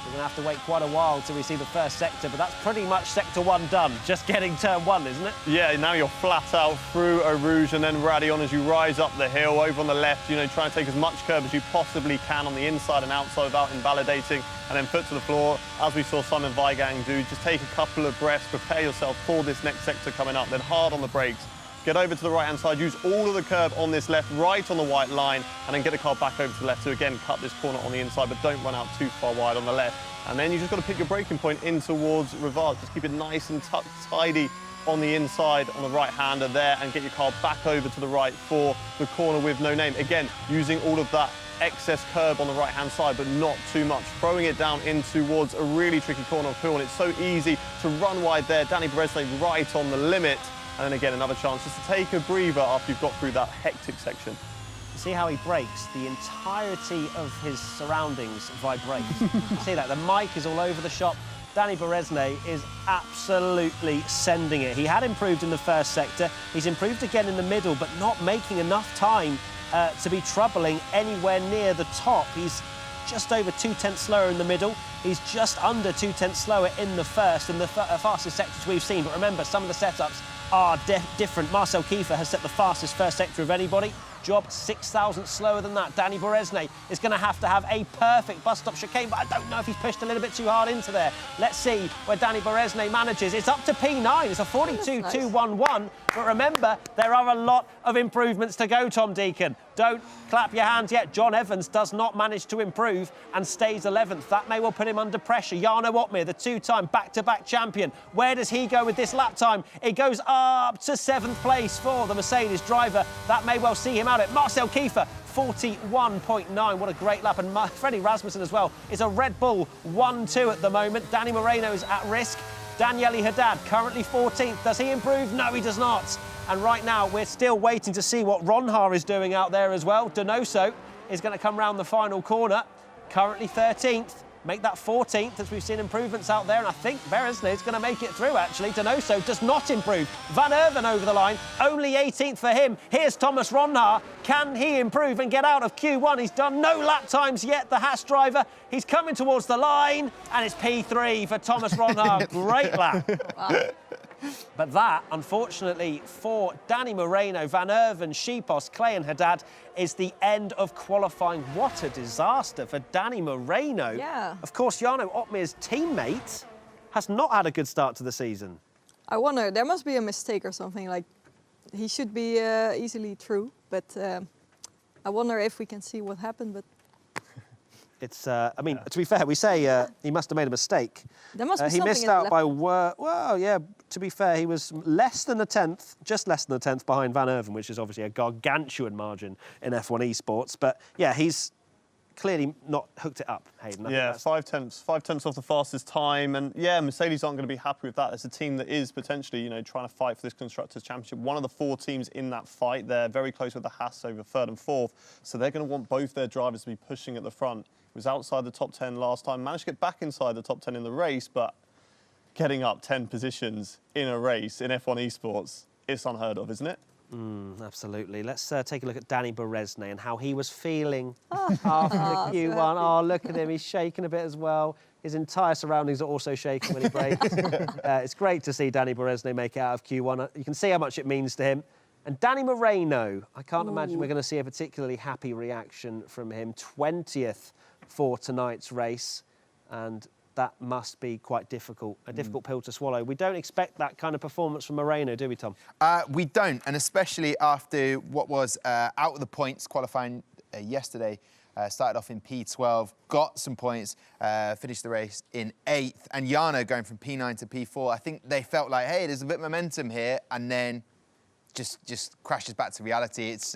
We're going to have to wait quite a while till we see the first sector, but that's pretty much sector 1 done. Just getting turn 1, isn't it? Yeah, now you're flat out through Eau Rouge and then Radion as you rise up the hill over on the left, you know, try and take as much curb as you possibly can on the inside and outside without invalidating, and then foot to the floor, as we saw Simon Weigang do. Just take a couple of breaths, prepare yourself for this next sector coming up, then hard on the brakes. Get over to the right-hand side, use all of the curb on this left, right on the white line, and then get the car back over to the left to, again, cut this corner on the inside, but don't run out too far wide on the left. And then you just got to pick your braking point in towards Rivard. Just keep it nice and tidy on the inside, on the right-hander there, and get your car back over to the right for the corner with no name. Again, using all of that excess curb on the right-hand side, but not too much. Throwing it down in towards a really tricky corner of Pool, and it's so easy to run wide there. Danny Beresnay right on the limit. And then again, another chance just to take a breather after you've got through that hectic section. See how he brakes? The entirety of his surroundings vibrate. See that? The mic is all over the shop. Danny Beresnay is absolutely sending it. He had improved in the first sector. He's improved again in the middle, but not making enough time to be troubling anywhere near the top. He's just over 2/10 slower in the middle. He's just under 2/10 slower in the first, and the fastest sectors we've seen. But remember, some of the setups are different. Marcel Kiefer has set the fastest first sector of anybody. Job 6,000 slower than that. Danny Beresnay is going to have a perfect bus stop chicane, but I don't know if he's pushed a little bit too hard into there. Let's see where Danny Beresnay manages. It's up to P9. It's a 42.211. But remember, there are a lot of improvements to go, Tom Deacon. Don't clap your hands yet. John Evans does not manage to improve and stays 11th. That may well put him under pressure. Jarno Opmeer, the two-time back-to-back champion. Where does he go with this lap time? It goes up to 7th place for the Mercedes driver. That may well see him out at Marcel Kiefer. 41.9, what a great lap. And Freddie Rasmussen as well is a Red Bull 1-2 at the moment. Danny Moreno's at risk. Daniele Haddad currently 14th. Does he improve? No, he does not. And right now, we're still waiting to see what Ronha is doing out there as well. Donoso is going to come round the final corner. Currently 13th. Make that 14th as we've seen improvements out there. And I think Beresnay is going to make it through, actually. Donoso does not improve. Van Erven over the line. Only 18th for him. Here's Thomas Ronha. Can he improve and get out of Q1? He's done no lap times yet, the Haas driver. He's coming towards the line. And it's P3 for Thomas Ronha. Great lap. Wow. But that, unfortunately, for Danny Moreno, Van Erven, Schipos, Clay and Haddad, is the end of qualifying. What a disaster for Danny Moreno. Yeah. Of course, Jarno Opmeer's teammate has not had a good start to the season. I wonder, there must be a mistake or something. Like, he should be easily through, but I wonder if we can see what happened. But it's, I mean, to be fair, we say he must have made a mistake. There must be he something missed in the out left. by, well, yeah, to be fair, he was less than a tenth, just less than a tenth behind Van Erven, which is obviously a gargantuan margin in F1 Esports. But yeah, he's clearly not hooked it up, Hayden. Yeah, 5 tenths off the fastest time. And yeah, Mercedes aren't going to be happy with that. It's a team that is potentially, you know, trying to fight for this Constructors' Championship. One of the 4 teams in that fight. They're very close with the Haas over 3rd and 4th. So they're going to want both their drivers to be pushing at the front. He was outside the top 10 last time, managed to get back inside the top 10 in the race, but getting up 10 positions in a race in F1 Esports, it's unheard of, isn't it? Absolutely. Let's take a look at Danny Beresnay and how he was feeling after the Q1. Oh, look at him. He's shaking a bit as well. His entire surroundings are also shaking when he brakes. It's great to see Danny Beresnay make it out of Q1. You can see how much it means to him. And Danny Moreno, I can't imagine we're going to see a particularly happy reaction from him. 20th for tonight's race, and that must be quite difficult, a difficult pill to swallow. We don't expect that kind of performance from Moreno, do we, Tom? We don't, and especially after what was out of the points qualifying yesterday. Started off in P12, got some points, finished the race in 8th. And Jarno going from P9 to P4, I think they felt like, hey, there's a bit of momentum here, and then just crashes back to reality. It's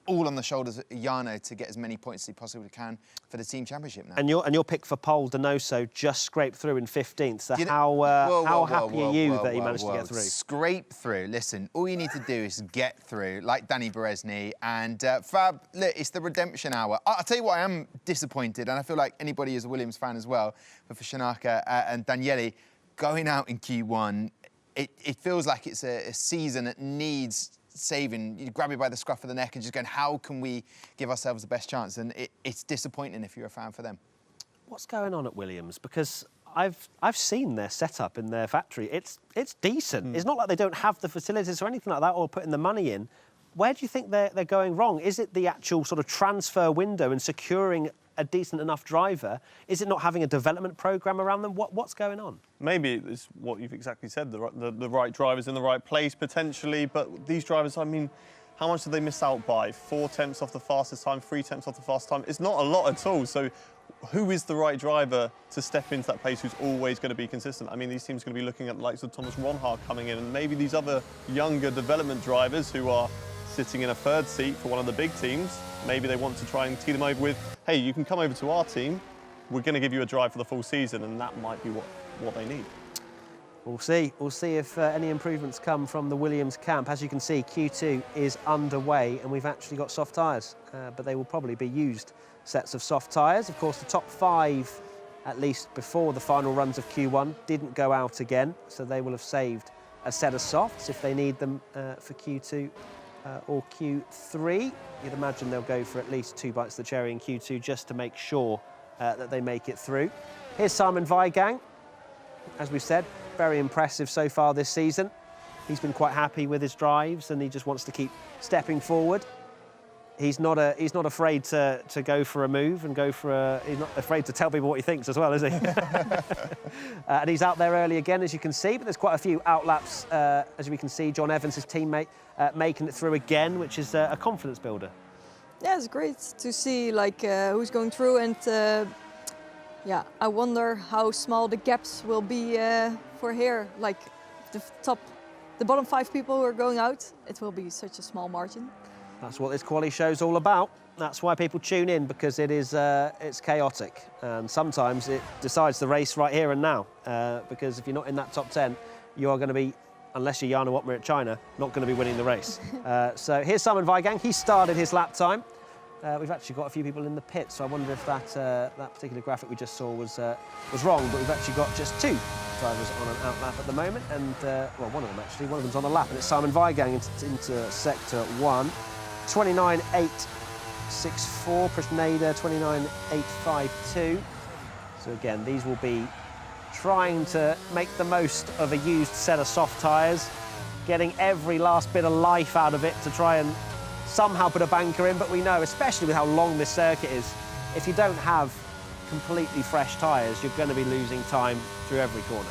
all on the shoulders of Jarno to get as many points as he possibly can for the team championship now. And your pick for pole, Donoso, just scraped through in 15th. So how happy are you that he managed to get through? Scrape through. Listen, all you need to do is get through, like Danny Berezny. And Fab, look, it's the redemption hour. I'll tell you what, I am disappointed, and I feel like anybody is a Williams fan as well, but for Shanaka and Daniele, going out in Q1, it feels like it's a season that needs saving. You grab me by the scruff of the neck and just going, how can we give ourselves the best chance? And it's disappointing if you're a fan for them. What's going on at Williams? Because I've seen their setup in their factory. It's decent. It's not like they don't have the facilities or anything like that, or putting the money in. Where do you think they're going wrong? Is it the actual sort of transfer window and securing a decent enough driver? Is it not having a development programme around them? What's going on? Maybe it's what you've exactly said, the right drivers in the right place, potentially. But these drivers, I mean, how much did they miss out by? 4 tenths off the fastest time, 3 tenths off the fastest time? It's not a lot at all. So who is the right driver to step into that place who's always going to be consistent? I mean, these teams are going to be looking at the likes of Thomas Ronhard coming in, and maybe these other younger development drivers who are sitting in a 3rd seat for one of the big teams. Maybe they want to try and tee them over with, hey, you can come over to our team. We're going to give you a drive for the full season, and that might be what they need. We'll see. We'll see if any improvements come from the Williams camp. As you can see, Q2 is underway, and we've actually got soft tyres, but they will probably be used sets of soft tyres. Of course, the top 5, at least before the final runs of Q1, didn't go out again, so they will have saved a set of softs if they need them for Q2 or Q3. You'd imagine they'll go for at least 2 bites of the cherry in Q2 just to make sure that they make it through. Here's Simon Weigang. As we've said, very impressive so far this season. He's been quite happy with his drives, and he just wants to keep stepping forward. He's not afraid to go for a move and he's not afraid to tell people what he thinks as well, is he? And he's out there early again, as you can see, but there's quite a few outlaps, as we can see. John Evans, his teammate, making it through again, which is a confidence builder. Yeah, it's great to see who's going through, and yeah, I wonder how small the gaps will be for here. Like the bottom 5 people who are going out, it will be such a small margin. That's what this quali show's all about. That's why people tune in, because it's chaotic, and sometimes it decides the race right here and now. Because if you're not in that top 10, you are going to be, unless you're Jarno Opmer at China, not going to be winning the race. So here's Simon Weigang. He started his lap time. We've actually got a few people in the pit, so I wonder if that particular graphic we just saw was wrong. But we've actually got just 2 drivers on an outlap at the moment, and well, one of them actually. One of them's on a lap, and it's Simon Weigang into sector 1. 29.864, Prishneda 29.852. So again, these will be trying to make the most of a used set of soft tyres, getting every last bit of life out of it to try and somehow put a banker in. But we know, especially with how long this circuit is, if you don't have completely fresh tyres, you're going to be losing time through every corner.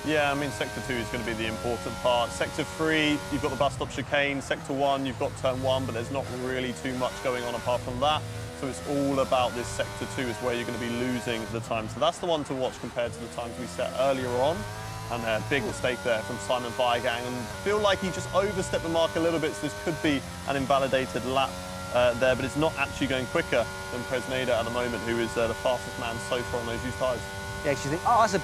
Yeah, I mean, Sector 2 is going to be the important part. Sector 3, you've got the bus stop chicane. Sector 1, you've got turn 1, but there's not really too much going on apart from that. So it's all about this Sector 2 is where you're going to be losing the time. So that's the one to watch compared to the times we set earlier on. And a big mistake there from Simon Weigang. And feel like he just overstepped the mark a little bit, so this could be an invalidated lap there, but it's not actually going quicker than Presneda at the moment, who is the fastest man so far on those used tyres. Yeah, because you think, oh, that's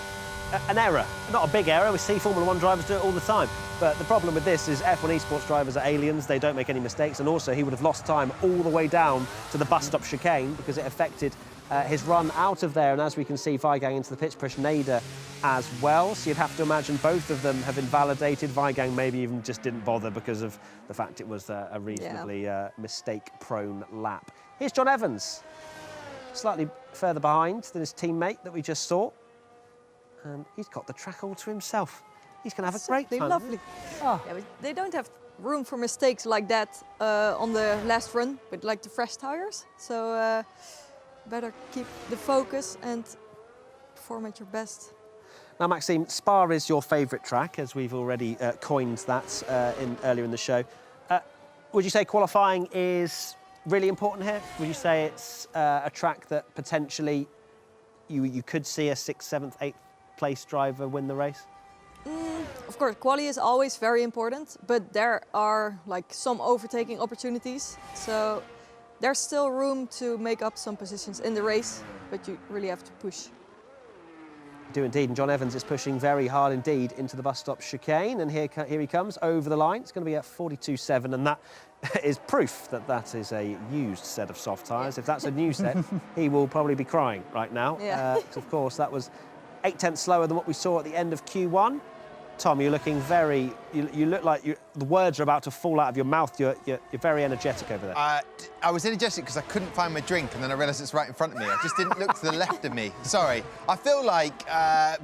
an error. Not a big error. We see Formula 1 drivers do it all the time. But the problem with this is F1 Esports drivers are aliens. They don't make any mistakes. And also, he would have lost time all the way down to the bus stop chicane because it affected his run out of there. And as we can see, Weigang into the pitch, Prishneda as well. So you'd have to imagine both of them have invalidated. Weigang maybe even just didn't bother because of the fact it was a reasonably mistake-prone lap. Here's John Evans, slightly further behind than his teammate that we just saw. And he's got the track all to himself. He's going to have a great time. Lovely. Oh. Yeah, but they don't have room for mistakes like that on the last run with like the fresh tires. So better keep the focus and perform at your best. Now, Maxime, Spa is your favourite track, as we've already coined that earlier in the show. Would you say qualifying is really important here? Would you say it's a track that potentially you could see a 6th, 7th, 8th place driver win the race? Of course, quali is always very important, but there are like some overtaking opportunities. So there's still room to make up some positions in the race, but you really have to push. Do indeed, and John Evans is pushing very hard indeed into the bus stop chicane, and here he comes over the line. It's going to be at 42.7, and that is proof that that is a used set of soft tyres. If that's a new set, he will probably be crying right now. Yeah. 'Cause of course, that was 8 tenths slower than what we saw at the end of Q1. Tom, you're looking very... You look like the words are about to fall out of your mouth. You're very energetic over there. I was energetic because I couldn't find my drink, and then I realised it's right in front of me. I just didn't look to the left of me. Sorry. I feel like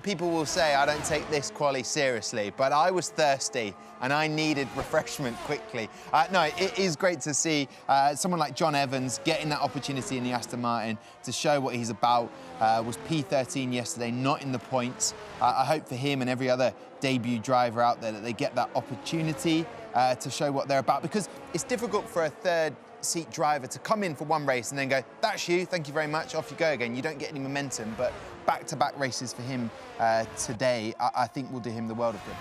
people will say I don't take this quali seriously, but I was thirsty and I needed refreshment quickly. No, it is great to see someone like John Evans getting that opportunity in the Aston Martin to show what he's about. Was P13 yesterday, not in the points. I hope for him and every other debut driver out there that they get that opportunity to show what they're about, because it's difficult for a third-seat driver to come in for one race and then go, that's you, thank you very much, off you go again. You don't get any momentum, but back-to-back races for him today, I think will do him the world of good.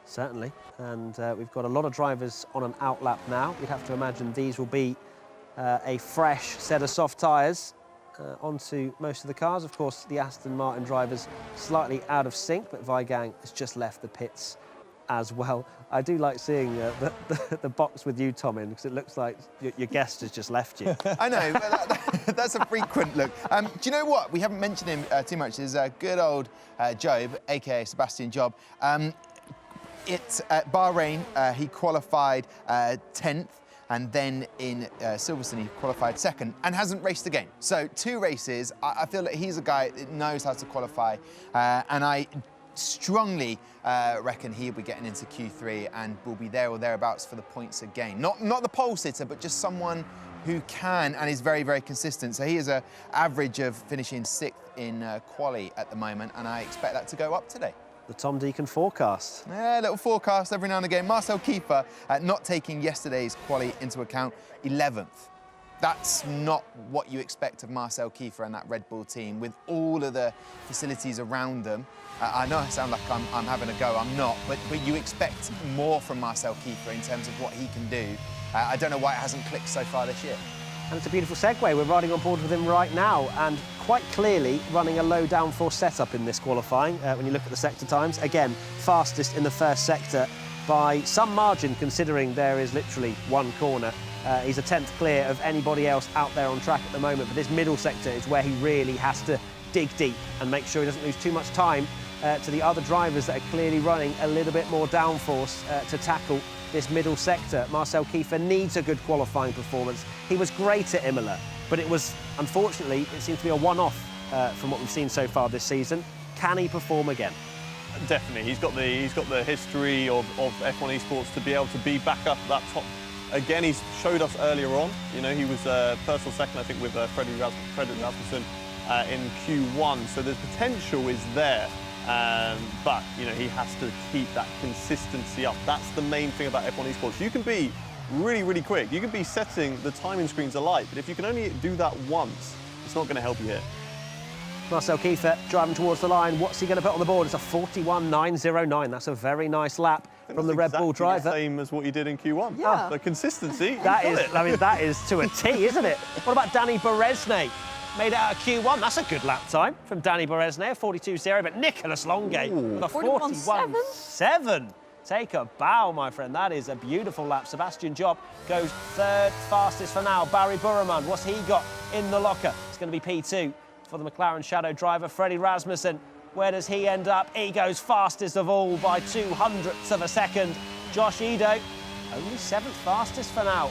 Certainly, and we've got a lot of drivers on an outlap now. You'd have to imagine these will be a fresh set of soft tyres onto most of the cars. Of course, the Aston Martin drivers slightly out of sync, but Weigang has just left the pits as well. I do like seeing the box with you, Tom, in, because it looks like your guest has just left you. I know, but that's a frequent look. Do you know what? We haven't mentioned him too much. Is good old Job, aka Sebastian Job. It's at Bahrain. He qualified 10th. And then in Silverstone, he qualified 2nd and hasn't raced again. So 2 races. I feel that he's a guy that knows how to qualify. And I strongly reckon he'll be getting into Q3 and will be there or thereabouts for the points again. Not the pole sitter, but just someone who can and is very, very consistent. So he is an average of finishing 6th in quali at the moment, and I expect that to go up today. The Tom Deacon forecast. Yeah, a little forecast every now and again. Marcel Kiefer, not taking yesterday's quali into account, 11th. That's not what you expect of Marcel Kiefer and that Red Bull team, with all of the facilities around them. I know I sound like I'm having a go, I'm not, but you expect more from Marcel Kiefer in terms of what he can do. I don't know why it hasn't clicked so far this year. And it's a beautiful segue. We're riding on board with him right now, and quite clearly running a low downforce setup in this qualifying. When you look at the sector times, again, fastest in the first sector by some margin, considering there is literally one corner. He's a 10th clear of anybody else out there on track at the moment, but this middle sector is where he really has to dig deep and make sure he doesn't lose too much time to the other drivers that are clearly running a little bit more downforce to tackle this middle sector. Marcel Kiefer needs a good qualifying performance. He was great at Imola, but it was, unfortunately, it seems to be a one-off from what we've seen so far this season. Can he perform again? Definitely, he's got the history of F1 Esports to be able to be back up at that top. Again, he's showed us earlier on. You know, he was first or second, I think, with Fredrik Rasmussen in Q1. So the potential is there. But, you know, he has to keep that consistency up. That's the main thing about F1 Esports. You can be really, really quick. You can be setting the timing screens alight, but if you can only do that once, it's not going to help you here. Marcel Kiefer driving towards the line. What's he going to put on the board? It's a 41.909. That's a very nice lap from the Red Bull driver. The same as what you did in Q1. Yeah. The consistency. That is, I mean, that is to a T, isn't it? What about Danny Beresnay? Made it out of Q1. That's a good lap time from Danny Beresnay, a 42.0. But Nicholas Longay with a 41.7. Take a bow, my friend. That is a beautiful lap. Sebastian Job goes 3rd fastest for now. Barry Burreman, what's he got in the locker? It's going to be P2 for the McLaren Shadow driver, Freddie Rasmussen. Where does he end up? He goes fastest of all by 200ths of a second. Josh Edo, only 7th fastest for now.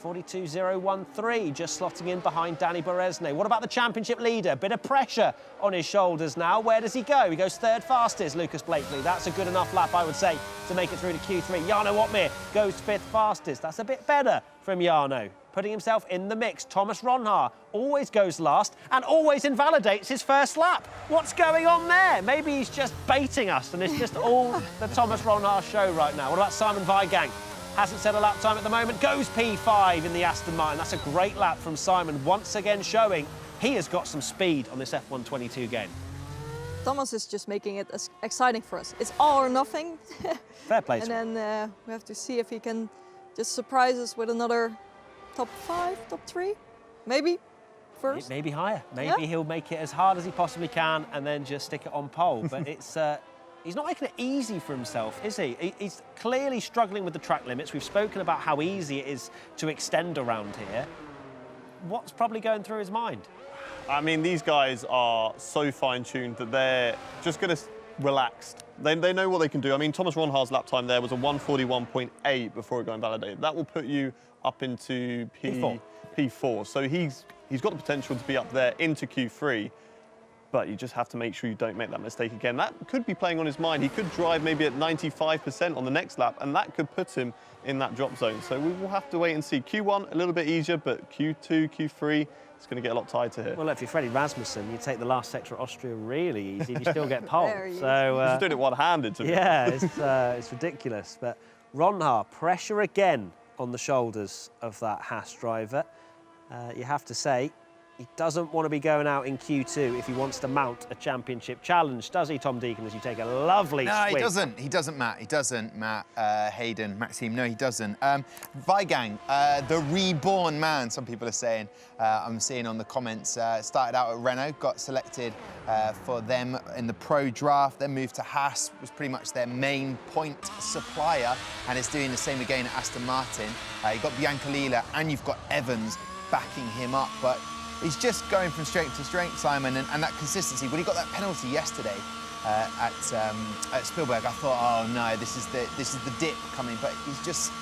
42.013, just slotting in behind Danny Beresne. What about the championship leader? Bit of pressure on his shoulders now. Where does he go? He goes third fastest, Lucas Blakely. That's a good enough lap, I would say, to make it through to Q3. Jarno Opmeer goes fifth fastest. That's a bit better from Jarno, putting himself in the mix. Thomas Ronhaar always goes last and always invalidates his first lap. What's going on there? Maybe he's just baiting us and it's just all the Thomas Ronhaar show right now. What about Simon Weigang? Hasn't set a lap time at the moment, goes P5 in the Aston Martin. That's a great lap from Simon, once again showing he has got some speed on this F122 game. Thomas is just making it as exciting for us. It's all or nothing. Fair play. And then we have to see if he can just surprise us with another top 5, top 3, maybe first. Maybe higher. Maybe he'll make it as hard as he possibly can and then just stick it on pole. But it's he's not making it easy for himself, is he? He's clearly struggling with the track limits. We've spoken about how easy it is to extend around here. What's probably going through his mind? I mean, these guys are so fine-tuned that they're just going to relax. They know what they can do. I mean, Thomas Ronhaar's lap time there was a 1:41.8 before it got invalidated. That will put you up into P4. So he's got the potential to be up there into Q3. But you just have to make sure you don't make that mistake again. That could be playing on his mind. He could drive maybe at 95% on the next lap, and that could put him in that drop zone. So we will have to wait and see. Q1, a little bit easier, but Q2, Q3, it's going to get a lot tighter here. Well, if you're Freddie Rasmussen, you take the last sector of Austria really easy, you still get pole. So he's doing it one-handed, to be honest. It's ridiculous. But Ronhaar, pressure again on the shoulders of that Haas driver. You have to say, he doesn't want to be going out in Q2 if he wants to mount a championship challenge, does he, Tom Deacon, as you take a lovely swing? No, he doesn't. He doesn't, Matt. He doesn't, Matt, Hayden, Maxime. No, he doesn't. Weigang, the reborn man, some people are saying. I'm seeing on the comments, started out at Renault, got selected for them in the pro draft, then moved to Haas, was pretty much their main point supplier, and is doing the same again at Aston Martin. You've got Biancolila and you've got Evans backing him up, but he's just going from strength to strength, Simon, and that consistency. When he got that penalty yesterday at Spielberg, I thought, oh no, this is the dip coming. But he's just,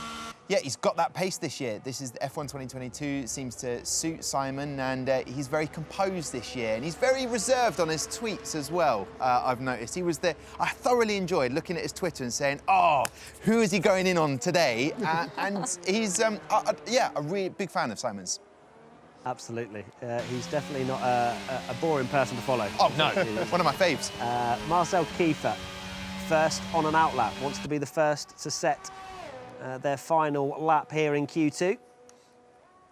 he's got that pace this year. This is the F1 2022 seems to suit Simon, and he's very composed this year, and he's very reserved on his tweets as well. I've noticed I thoroughly enjoyed looking at his Twitter and saying, oh, who is he going in on today? And he's a really big fan of Simon's. Absolutely. He's definitely not a boring person to follow. Oh, no. One of my faves. Marcel Kiefer, first on an outlap, wants to be the first to set their final lap here in Q2.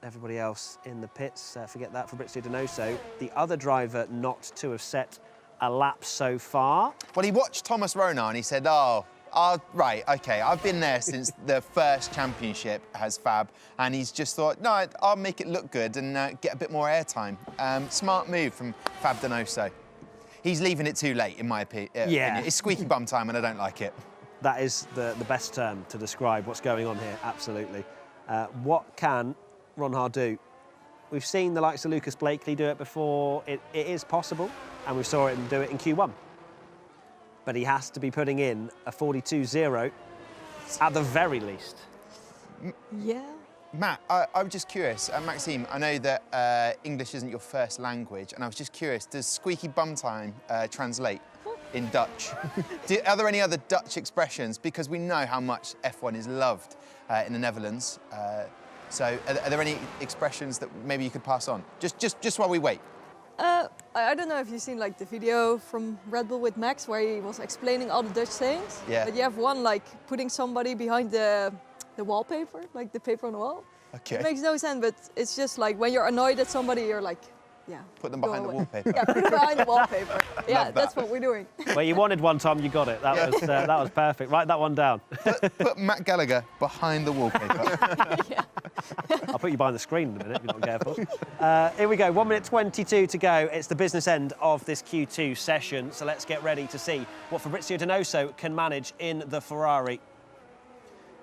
Everybody else in the pits, forget that, Fabrizio Donoso, the other driver not to have set a lap so far. Well, he watched Thomas Ronhaar and he said, right, OK, I've been there since the first championship as Fab, and he's just thought, no, I'll make it look good and get a bit more airtime. Smart move from Fab Donoso. He's leaving it too late, in my opinion. It's squeaky bum time, and I don't like it. That is the best term to describe what's going on here, absolutely. What can Ronhaar do? We've seen the likes of Lucas Blakely do it before. It is possible, and we saw him do it in Q1. But he has to be putting in a 42.0 at the very least. Yeah. Matt, I was just curious. Maxime, I know that English isn't your first language, and I was just curious, does squeaky bum time translate in Dutch? Are there any other Dutch expressions? Because we know how much F1 is loved in the Netherlands. So are there any expressions that maybe you could pass on? Just while we wait. I don't know if you've seen like the video from Red Bull with Max where he was explaining all the Dutch sayings. Yeah. But you have one like putting somebody behind the wallpaper, like the paper on the wall. Okay. It makes no sense, but it's just like when you're annoyed at somebody, you're like, put them behind the wallpaper. Yeah, put them behind the wallpaper. Yeah, that's what we're doing. Well, you wanted one, Tom, you got it. That was perfect. Write that one down. Put Matt Gallagher behind the wallpaper. I'll put you behind the screen in a minute if you're not careful. Here we go, 1 minute 22 to go. It's the business end of this Q2 session, so let's get ready to see what Fabrizio Donoso can manage in the Ferrari.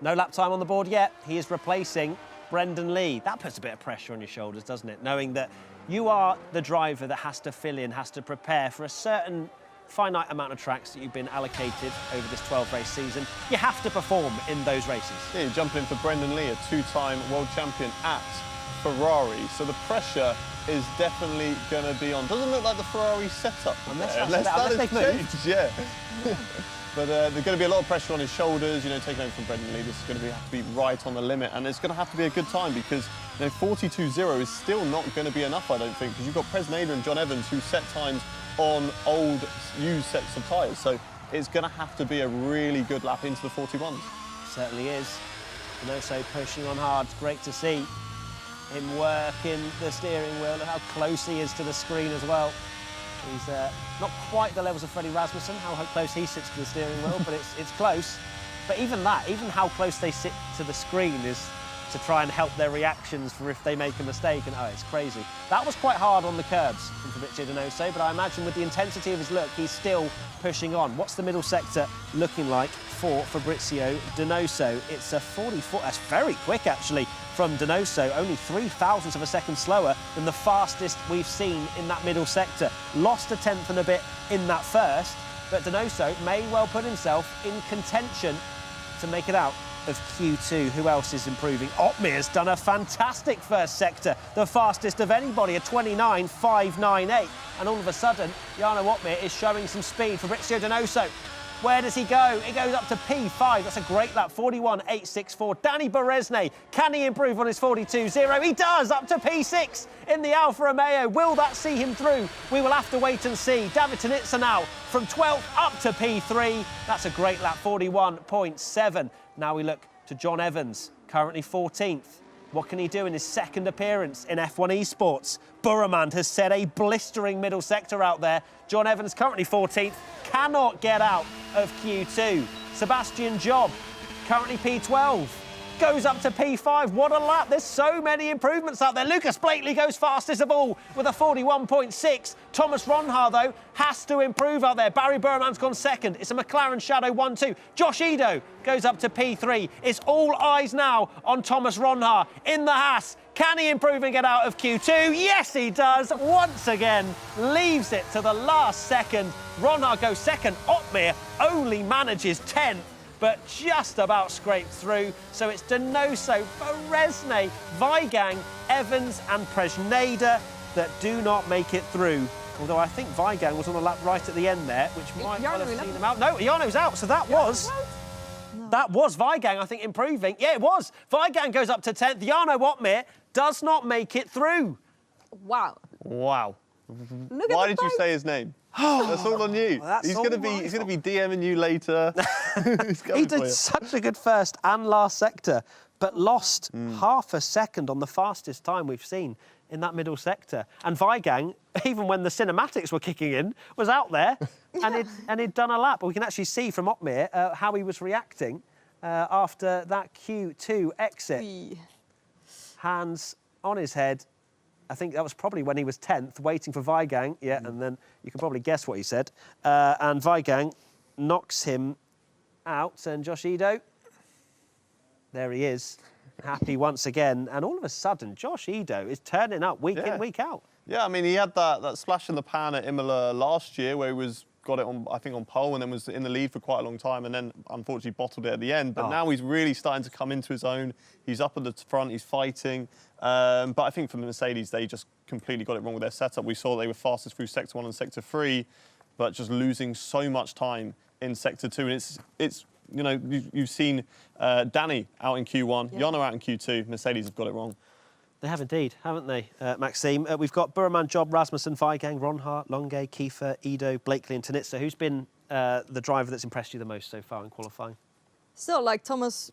No lap time on the board yet. He is replacing Brendan Lee. That puts a bit of pressure on your shoulders, doesn't it? Knowing that you are the driver that has to fill in, has to prepare for a certain finite amount of tracks that you've been allocated over this 12-race season. You have to perform in those races. Yeah, you're jumping in for Brendan Lee, a two-time world champion at Ferrari. So the pressure is definitely going to be on. Doesn't look like the Ferrari setup Unless that has they've moved. changed. Yeah. But there's going to be a lot of pressure on his shoulders, you know, taking over from Brendan Lee. This is going to have to be right on the limit, and it's going to have to be a good time because, you know, 42.0 is still not going to be enough, I don't think, because you've got Presneda and John Evans who set times on old, used sets of tyres. So it's going to have to be a really good lap into the 41s. Certainly is. Donoso pushing on hard. It's great to see him working the steering wheel. Look how close he is to the screen as well. He's not quite the levels of Freddie Rasmussen, how close he sits to the steering wheel, but it's close. But even that, even how close they sit to the screen is to try and help their reactions for if they make a mistake, and oh, it's crazy. That was quite hard on the curbs from Fabrizio Donoso, but I imagine with the intensity of his look, he's still pushing on. What's the middle sector looking like for Fabrizio Donoso? It's a 44, that's very quick actually from Donoso, only 0.03 of a second slower than the fastest we've seen in that middle sector. Lost a tenth and a bit in that first, but Donoso may well put himself in contention to make it out of Q2. Who else is improving? Otmir's done a fantastic first sector, the fastest of anybody, a 29.598. And all of a sudden, Jarno Otmir is showing some speed. Fabrizio Donoso, where does he go? It goes up to P5. That's a great lap, 41.864. Danny Beresne, can he improve on his 42.0? He does, up to P6 in the Alfa Romeo. Will that see him through? We will have to wait and see. David Tanitsa now from 12th up to P3. That's a great lap, 41.7. Now we look to John Evans, currently 14th. What can he do in his second appearance in F1 Esports? Burremand has set a blistering middle sector out there. John Evans, currently 14th, cannot get out of Q2. Sebastian Job, currently P12, goes up to P5. What a lap. There's so many improvements out there. Lucas Blakely goes fastest of all with a 41.6. Thomas Ronhaar, though, has to improve out there. Barry Burman's gone second. It's a McLaren Shadow 1-2. Josh Edo goes up to P3. It's all eyes now on Thomas Ronhaar in the Haas. Can he improve and get out of Q2? Yes, he does. Once again, leaves it to the last second. Ronhaar goes second. Otmir only manages 10th, but just about scraped through. So it's Donoso, Beresne, Weigang, Evans and Presneda that do not make it through. Although I think Weigang was on the lap right at the end there, which might well have seen him out. No, Jarno's out, so that was... That was Weigang, I think, improving. Yeah, it was. Weigang goes up to 10th. Jarno Otmir does not make it through. Wow. Wow. Look Why at did you say his name? That's all on you. Well, he's going to be DMing you later. He did such a good first and last sector, but lost half a second on the fastest time we've seen in that middle sector. And Weigang, even when the cinematics were kicking in, was out there and he'd done a lap. But we can actually see from Otmir how he was reacting after that Q2 exit. Hands on his head. I think that was probably when he was 10th, waiting for Weigang. Yeah, and then you can probably guess what he said. And Weigang knocks him out. And Josh Edo, there he is, happy once again. And all of a sudden, Josh Edo is turning up week in, week out. Yeah, I mean, he had that splash in the pan at Imola last year where he got it on, I think, on pole and then was in the lead for quite a long time and then unfortunately bottled it at the end. But now he's really starting to come into his own. He's up at the front, he's fighting. But I think for the Mercedes, they just completely got it wrong with their setup. We saw they were fastest through Sector 1 and Sector 3, but just losing so much time in Sector 2. And it's you know, you've seen Danny out in Q1, Jarno out in Q2. Mercedes have got it wrong. They have indeed, haven't they, Maxime? We've got Burman, Job, Rasmussen, Weigang, Ronhaar, Longe, Kiefer, Edo, Blakely and Tanitsa. Who's been the driver that's impressed you the most so far in qualifying? Still, like Thomas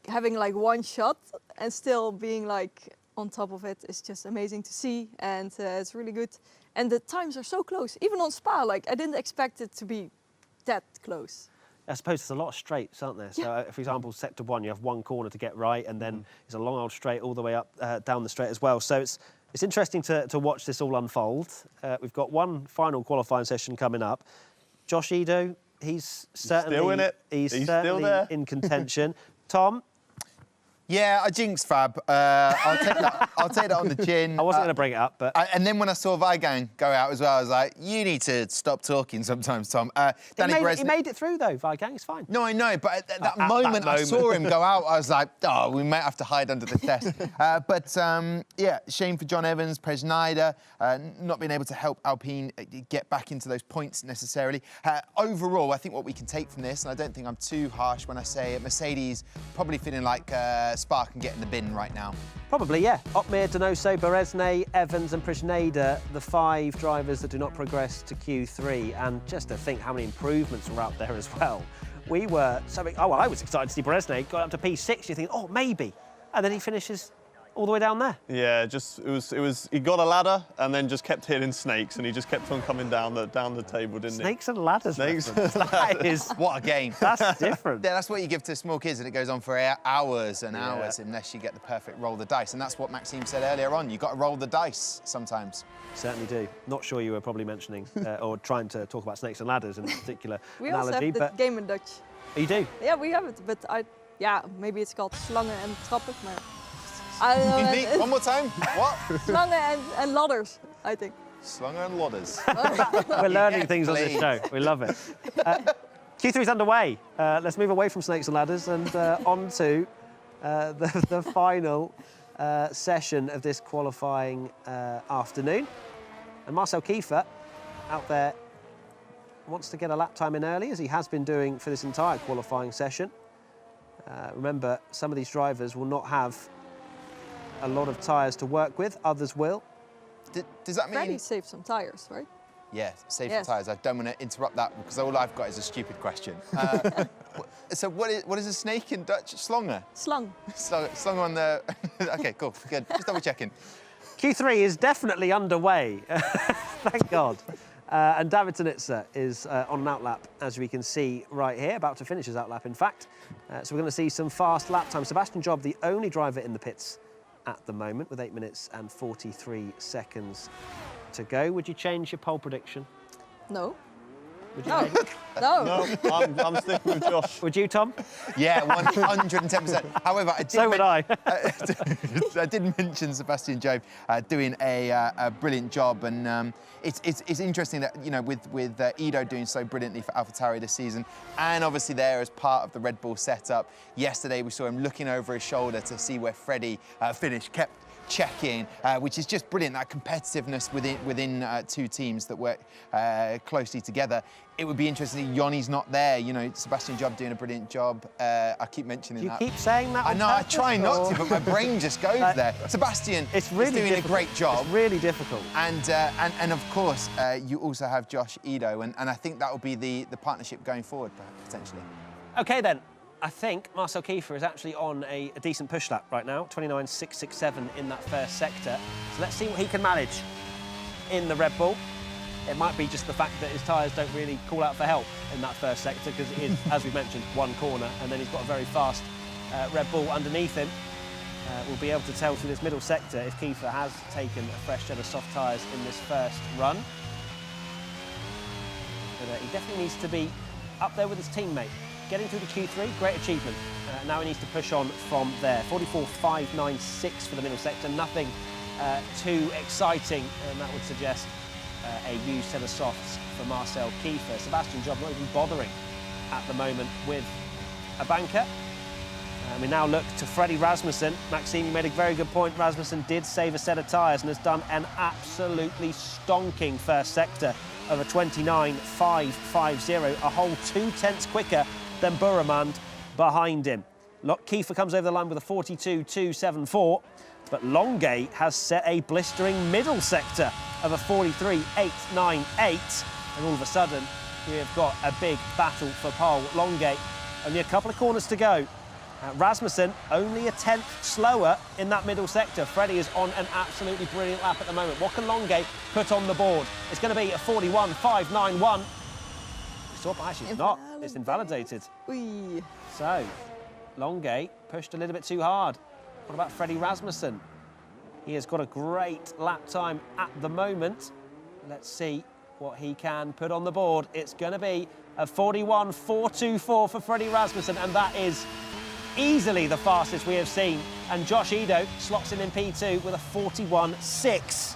having like one shot and still being like on top of it is just amazing to see, and it's really good. And the times are so close, even on Spa. Like I didn't expect it to be that close. I suppose there's a lot of straights, aren't there? So, for example, Sector 1, you have one corner to get right, and then it's a long old straight all the way up down the straight as well. So it's interesting to watch this all unfold. We've got one final qualifying session coming up. Josh Edo, he's certainly still in it. He's certainly still there. In contention. Tom, Yeah, I jinxed Fab. I'll take that on the chin. I wasn't going to bring it up, but... And then when I saw Weigang go out as well, I was like, you need to stop talking sometimes, Tom. He made it through, though, Weigang. It's fine. No, I know, but at that moment I saw him go out, I was like, oh, we might have to hide under the desk. Yeah, shame for John Evans, Presneider, not being able to help Alpine get back into those points necessarily. Overall, I think what we can take from this, and I don't think I'm too harsh when I say it, Mercedes probably feeling like Spa can get in the bin right now. Probably, yeah. Otmir, Donoso, Beresne, Evans and Presneider, the 5 drivers that do not progress to Q3. And just to think how many improvements were out there as well. We were I was excited to see Beresne got up to P6. You think, oh, maybe. And then he finishes all the way down there. Yeah, he got a ladder and then just kept hitting snakes, and he just kept on coming down the table, didn't he? Snakes and ladders. Snakes. That is... What a game. That's different. Yeah, that's what you give to small kids, and it goes on for hours and hours unless you get the perfect roll of the dice. And that's what Maxime said earlier on. You've got to roll the dice sometimes. Certainly do. Not sure you were probably mentioning or trying to talk about snakes and ladders in a particular We analogy. also have the but game in Dutch. you do? Yeah, we have it, but maybe it's called slangen en trappen, maar I don't know. Unique. One more time. What? Slangen and ladders, I think. Slanger and Lodders. We're learning things on this please. show. We love it. Q3's underway. Let's move away from snakes and ladders and on to the final session of this qualifying afternoon. And Marcel Kiefer out there wants to get a lap time in early, as he has been doing for this entire qualifying session. Remember, some of these drivers will not have a lot of tyres to work with, others will. Does that mean... Freddie saved some tyres, right? Yeah, save Yes. for tyres. I don't want to interrupt that because all I've got is a stupid question. So what is a snake in Dutch? Slonger? Slang. Slonger on the... OK, cool, good. Just double checking. Q3 is definitely underway, thank God. And David Tanitsa is on an outlap, as we can see right here, about to finish his outlap, in fact. So we're going to see some fast lap time. Sebastian Job, the only driver in the pits at the moment, with 8 minutes and 43 seconds to go. Would you change your pole prediction? No. Would you? No. No. No, I'm sticking with Josh. Would you, Tom? Yeah, 110%. However, I did So would I. I did mention Sebastian Job doing a brilliant job, and it's interesting that, you know, with Ido doing so brilliantly for AlphaTauri this season, and obviously there as part of the Red Bull setup. Yesterday we saw him looking over his shoulder to see where Freddie finished, kept checking, which is just brilliant, that competitiveness within 2 teams that work closely together. It would be interesting. Yanni's not there, you know. Sebastian Job doing a brilliant job. I keep mentioning You that. keep saying that I on know, I purpose, try not or- to, but my brain just goes there. Sebastian It's really is doing difficult. a great job. It's really difficult. And of course, you also have Josh Ido, and I think that will be the partnership going forward, potentially. OK, then. I think Marcel Kiefer is actually on a decent push lap right now, 29.667 in that first sector. So let's see what he can manage in the Red Bull. It might be just the fact that his tyres don't really call out for help in that first sector, because it is, as we mentioned, 1 corner, and then he's got a very fast Red Bull underneath him. We'll be able to tell through this middle sector if Kiefer has taken a fresh set of soft tyres in this first run. But he definitely needs to be up there with his teammate. Getting through the Q3, great achievement. Now he needs to push on from there. 44.596 for the middle sector, nothing too exciting, and that would suggest a used set of softs for Marcel Kiefer. Sebastian Job not even bothering at the moment with a banker. We now look to Freddie Rasmussen. Maxime, you made a very good point. Rasmussen did save a set of tyres and has done an absolutely stonking first sector of a 29.550, a whole 2 tenths quicker than Buremund behind him. Kiefer comes over the line with a 42.274, but Longay has set a blistering middle sector of a 43.898, and all of a sudden we have got a big battle for pole. Longay, only a couple of corners to go. Rasmussen only a tenth slower in that middle sector. Freddie is on an absolutely brilliant lap at the moment. What can Longay put on the board? It's going to be a 41.591. Actually, it's not. It's invalidated. Oei. So, Longay pushed a little bit too hard. What about Freddie Rasmussen? He has got a great lap time at the moment. Let's see what he can put on the board. It's going to be a 41.424 for Freddie Rasmussen, and that is easily the fastest we have seen. And Josh Edo slots in P2 with a 41.6.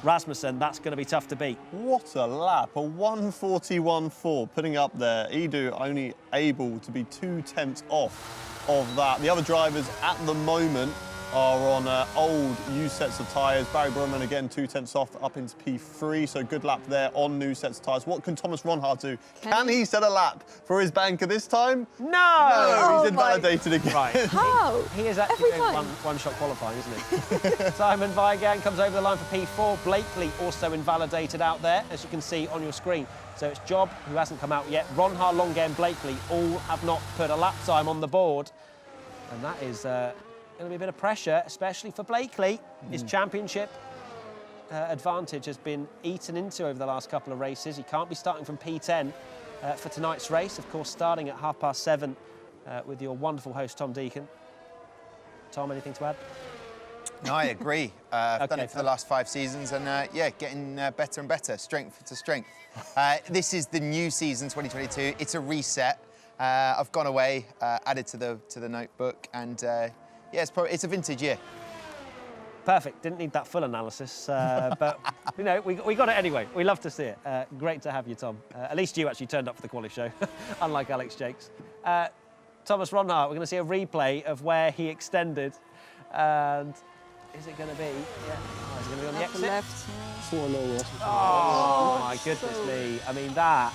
Rasmussen, that's going to be tough to beat. What a lap, a 141.4 putting up there. Edu only able to be 2/10 off of that. The other drivers at the moment are on old new sets of tyres. Barry Brumman again 2/10 off up into P3, so good lap there on new sets of tyres. What can Thomas Ronhaar do? Can he set a lap for his banker this time? No! No, he's invalidated again. Right. How? He is actually Every doing time. one-shot qualifying, isn't he? Simon Vigan comes over the line for P4. Blakely also invalidated out there, as you can see on your screen. So it's Job, who hasn't come out yet. Ronhaar, Longuet and Blakely all have not put a lap time on the board. And that is going to be a bit of pressure, especially for Blakely. His championship advantage has been eaten into over the last couple of races. He can't be starting from P10 for tonight's race. Of course, starting at 7:30 with your wonderful host, Tom Deacon. Tom, anything to add? No, I agree. I've done Okay, it for the last 5 seasons, and yeah, getting better and better, strength to strength. This is the new season, 2022. It's a reset. I've gone away, added to the notebook, and yeah, it's a vintage year. Perfect. Didn't need that full analysis, but you know, we got it anyway. We love to see it. Great to have you, Tom. At least you actually turned up for the quali show, unlike Alex Jakes. Thomas Ronhaar, we're going to see a replay of where he extended, and is it going to be? Yeah, oh, is it going to be on the exit? Left. Oh my goodness me! I mean that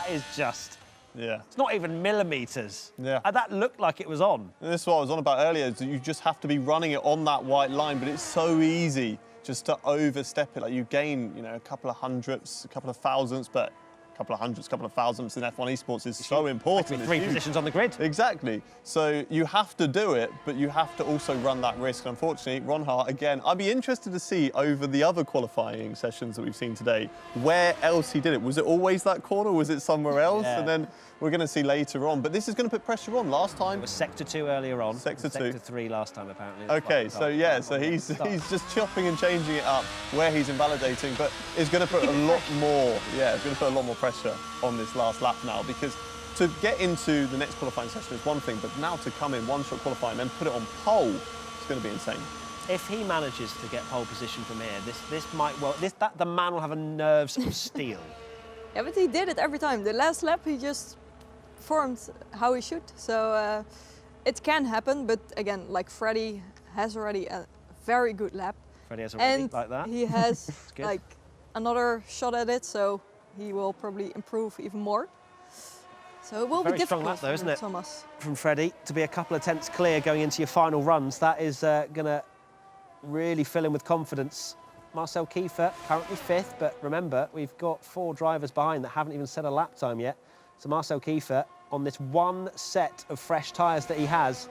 is just. Yeah. It's not even millimetres. Yeah. And that looked like it was on. And this is what I was on about earlier, is that you just have to be running it on that white line, but it's so easy just to overstep it. Like you gain, you know, a couple of hundredths, a couple of thousandths, but a couple of hundredths, a couple of thousandths in F1 Esports is so important. It's 3 huge. positions on the grid. Exactly. So you have to do it, but you have to also run that risk. Unfortunately, Ronhaar, again, I'd be interested to see over the other qualifying sessions that we've seen today, where else he did it. Was it always that corner? Was it somewhere else? Yeah. And then we're going to see later on. But this is going to put pressure on. Last time, It was Sector 2 earlier on. Sector 2. Sector 3 last time, apparently. okay, so yeah, so he's just chopping and changing it up where he's invalidating, but it's going to put a lot more, it's going to put a lot more pressure on this last lap now, because to get into the next qualifying session is one thing, but now to come in one-shot qualifying and then put it on pole, it's going to be insane. If he manages to get pole position from here, this might well, the man will have nerves of steel. Yeah, but he did it every time. The last lap, he just formed how he should. So it can happen, but again, like Freddie has already a very good lap. Freddie has already And like that. he has good. like another shot at it, so he will probably improve even more. So it will be Very strong difficult lap though, for isn't it? Thomas. From Freddie to be a couple of tenths clear going into your final runs, that is going to really fill him with confidence. Marcel Kiefer currently 5th, but remember, we've got 4 drivers behind that haven't even set a lap time yet. So Marcel Kiefer, on this one set of fresh tyres that he has,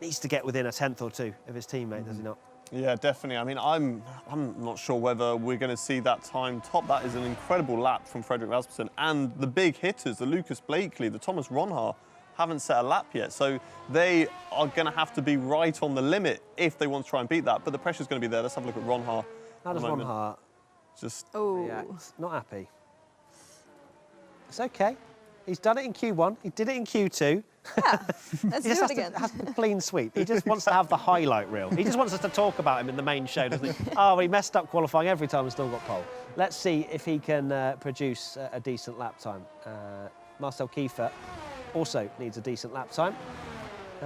needs to get within a tenth or two of his teammate, does he not? Yeah, definitely. I mean, I'm not sure whether we're going to see that time top. That is an incredible lap from Frederick Rasmussen. And the big hitters, the Lucas Blakely, the Thomas Ronhaar, haven't set a lap yet. So they are going to have to be right on the limit if they want to try and beat that. But the pressure's going to be there. Let's have a look at Ronhaar. How does Ronhaar just react? Not happy. It's okay. He's done it in Q1. He did it in Q2. Yeah, let's He do just it again. has a clean sweep. He just wants to have the highlight reel. He just wants us to talk about him in the main show, doesn't he? Oh, he messed up qualifying every time and still got pole. Let's see if he can produce a decent lap time. Marcel Kiefer also needs a decent lap time.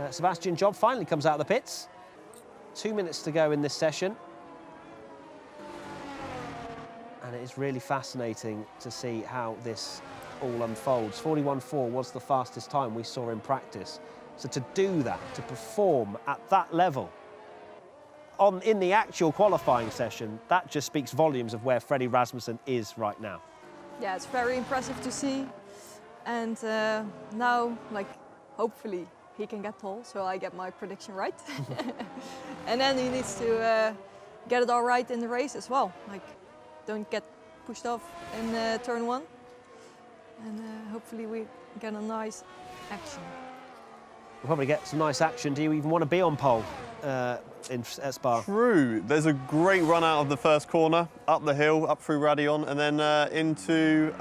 Sebastian Job finally comes out of the pits. 2 minutes to go in this session. And it is really fascinating to see how this all unfolds. 41.4 was the fastest time we saw in practice. So to do that, to perform at that level in the actual qualifying session, that just speaks volumes of where Freddie Rasmussen is right now. Yeah, it's very impressive to see. And now, like, hopefully he can get pole, so I get my prediction right. And then he needs to get it all right in the race as well. Like, don't get pushed off in turn 1. And hopefully we get a nice action. We'll probably get some nice action. Do you even want to be on pole at Spa? True. There's a great run out of the first corner, up the hill, up through Radion, and then into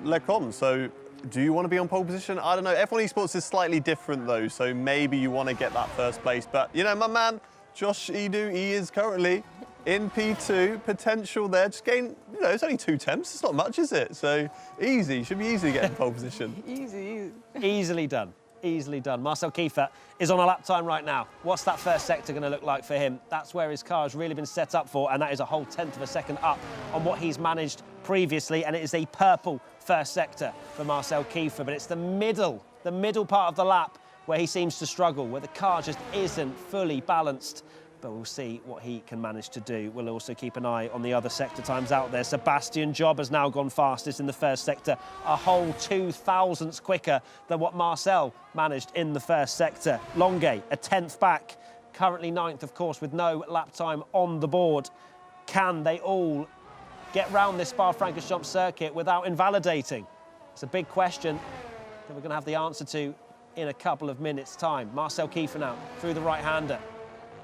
Lecom. So Do you want to be on pole position? I don't know. F1 Esports is slightly different though, so maybe you want to get that first place. But, you know, my man, Josh Edu, he is currently in P2, potential there. Just gain, you know, it's only 2 attempts. It's not much, is it? So easy, should be easy getting pole position. Easy. Easily done. Easily done. Marcel Kiefer is on a lap time right now. What's that first sector going to look like for him? That's where his car has really been set up for, and that is a whole 1/10 of a second up on what he's managed previously, and it is a purple first sector for Marcel Kiefer, but it's the middle part of the lap where he seems to struggle, where the car just isn't fully balanced. But we'll see what he can manage to do. We'll also keep an eye on the other sector times out there. Sebastian Job has now gone fastest in the first sector, a whole 0.002 quicker than what Marcel managed in the first sector. Longuet, a 10th back, currently 9th, of course, with no lap time on the board. Can they all get round this Spa-Francorchamps circuit without invalidating? It's a big question that we're going to have the answer to in a couple of minutes' time. Marcel Kiefer now through the right-hander.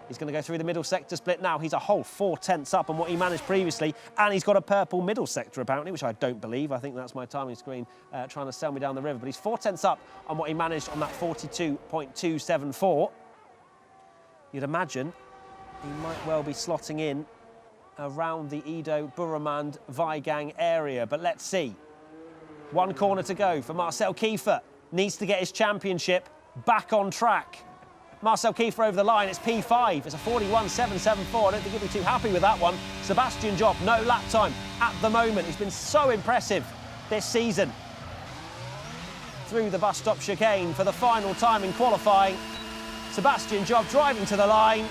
He's going to go through the middle sector split now. He's a whole 4/10 up on what he managed previously, and he's got a purple middle sector apparently, which I don't believe. I think that's my timing screen trying to sell me down the river. But he's 4/10 up on what he managed on that 42.274. You'd imagine he might well be slotting in around the Ido, Burremand, Weigang area. But let's see. 1 corner to go for Marcel Kiefer. Needs to get his championship back on track. Marcel Kiefer over the line, it's P5. It's a 41.774. I don't think he'll be too happy with that one. Sebastian Job, no lap time at the moment. He's been so impressive this season. Through the bus stop chicane for the final time in qualifying. Sebastian Job driving to the line.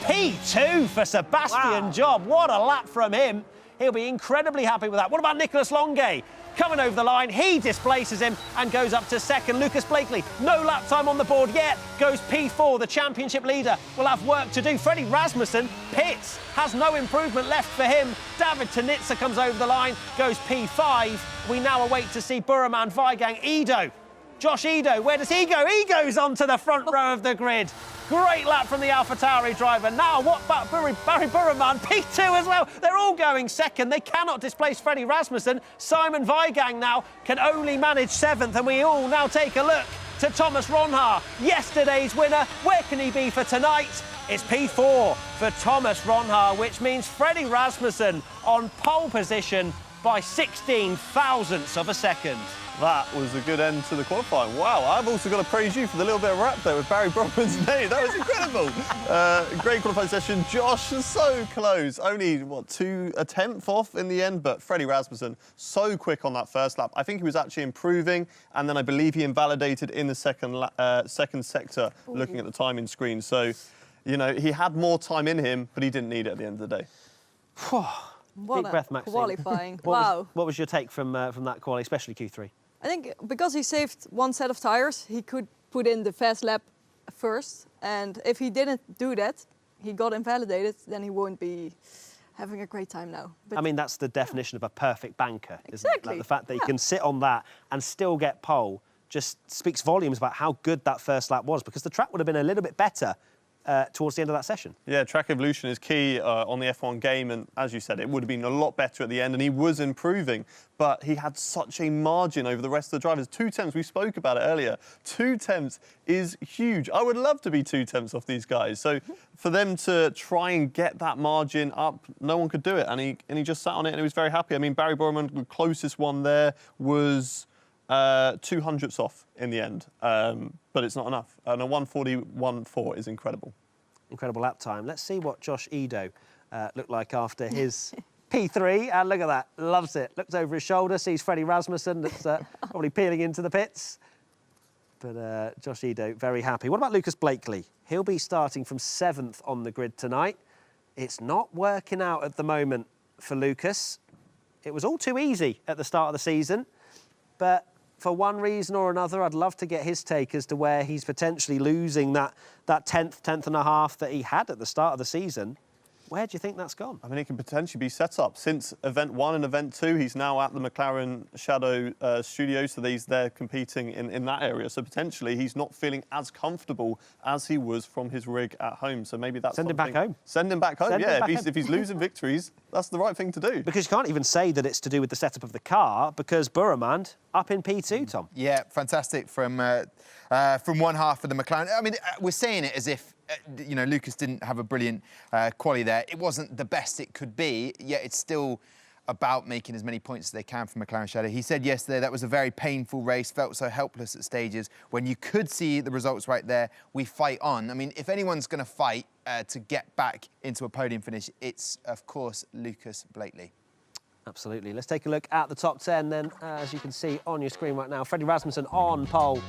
P2 for Sebastian Job. What a lap from him. He'll be incredibly happy with that. What about Nicholas Longuet? Coming over the line, he displaces him and goes up to second. Lucas Blakely, no lap time on the board yet, goes P4. The championship leader will have work to do. Freddie Rasmussen pits, has no improvement left for him. David Tanitsa comes over the line, goes P5. We now await to see Burremand, Weigang, Ido. Josh Ido, where does he go? He goes onto the front row of the grid. Great lap from the AlphaTauri driver. Now, what about Barry Burremand? P2 as well. They're all going second. They cannot displace Freddie Rasmussen. Simon Weigang now can only manage 7th, and we all now take a look to Thomas Ronhaar, yesterday's winner. Where can he be for tonight? It's P4 for Thomas Ronhaar, which means Freddie Rasmussen on pole position by 16 thousandths of a second. That was a good end to the qualifying. Wow, I've also got to praise you for the little bit of rap there with Barry Bromman's name. That was incredible. Great qualifying session. Josh is so close. Only, what, 2/10 off in the end, but Freddie Rasmussen so quick on that first lap. I think he was actually improving, and then I believe he invalidated in the second sector, looking at the timing screen. So, you know, he had more time in him, but he didn't need it at the end of the day. What Deep breath, Maxine. qualifying. What was your take from that quali, especially Q3? I think because he saved 1 set of tires, he could put in the fast lap first. And if he didn't do that, he got invalidated, then he won't be having a great time now. But I mean, that's the definition of a perfect banker, isn't it? Exactly. Like the fact that he can sit on that and still get pole just speaks volumes about how good that first lap was, because the track would have been a little bit better towards the end of that session. Yeah, track evolution is key on the F1 game, and as you said, it would have been a lot better at the end, and he was improving, but he had such a margin over the rest of the drivers. 2/10, we spoke about it earlier. 2/10 is huge. I would love to be 2/10 off these guys. So for them to try and get that margin up, no one could do it, and he just sat on it, and he was very happy. I mean, Barry Borman, the closest one there, was 200ths off in the end, but it's not enough. And a 1:41.4 is incredible. Incredible lap time. Let's see what Josh Ido looked like after his P3. And look at that, loves it. Looks over his shoulder, sees Freddie Rasmussen that's probably peeling into the pits. But Josh Ido, very happy. What about Lucas Blakely? He'll be starting from 7th on the grid tonight. It's not working out at the moment for Lucas. It was all too easy at the start of the season, but for one reason or another, I'd love to get his take as to where he's potentially losing that 10th and a half that he had at the start of the season. Where do you think that's gone? I mean, it could potentially be set up. Since Event 1 and Event 2, he's now at the McLaren Shadow studio, so they're competing in that area. So potentially he's not feeling as comfortable as he was from his rig at home. So maybe that's Send him back home. Send him back home, Send him yeah. back If he's losing victories, that's the right thing to do. Because you can't even say that it's to do with the setup of the car, because Burremand up in P2, Tom. Yeah, fantastic from one half of the McLaren. I mean, we're saying it as if, Lucas didn't have a brilliant quali there. It wasn't the best it could be, yet it's still about making as many points as they can for McLaren Shadow. He said yesterday that was a very painful race, felt so helpless at stages. When you could see the results right there, we fight on. I mean, if anyone's going to fight to get back into a podium finish, it's, of course, Lucas Blakely. Absolutely. Let's take a look at the top 10 then. As you can see on your screen right now, Freddie Rasmussen on pole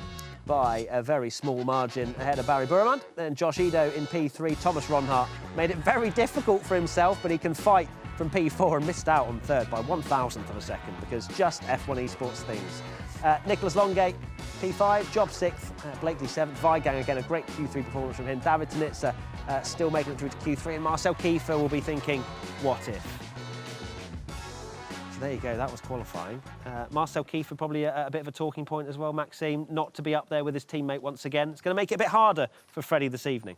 by a very small margin ahead of Barry Burremand. Then Josh Edo in P3. Thomas Ronhart made it very difficult for himself, but he can fight from P4 and missed out on third by 1,000th of a second because just F1 Esports things. Nicholas Longate, P5, Job 6th, Blakely 7th, Weigang again, a great Q3 performance from him. David Tanitsa still making it through to Q3, and Marcel Kiefer will be thinking, what if? So there you go, that was qualifying. Marcel Kiefer probably a bit of a talking point as well, Maxime, not to be up there with his teammate once again. It's going to make it a bit harder for Freddie this evening.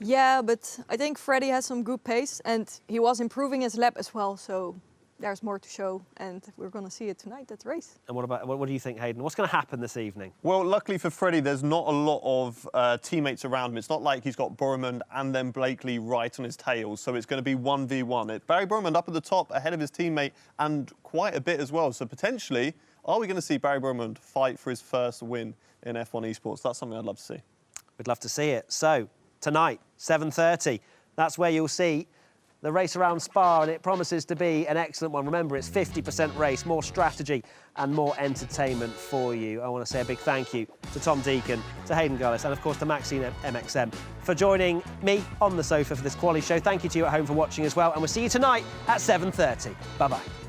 Yeah, but I think Freddie has some good pace and he was improving his lap as well, so there's more to show and we're going to see it tonight at the race. And what do you think, Hayden? What's going to happen this evening? Well, luckily for Freddie, there's not a lot of teammates around him. It's not like he's got Burremand and then Blakely right on his tail, so it's going to be 1v1. Barry Burremand up at the top, ahead of his teammate, and quite a bit as well. So potentially, are we going to see Barry Burremand fight for his first win in F1 Esports? That's something I'd love to see. We'd love to see it. So, tonight, 7:30, that's where you'll see the race around Spa, and it promises to be an excellent one. Remember, it's 50% race, more strategy and more entertainment for you. I want to say a big thank you to Tom Deacon, to Hayden Gullis, and of course to Maxine MXM for joining me on the sofa for this quali show. Thank you to you at home for watching as well, and we'll see you tonight at 7:30. Bye-bye.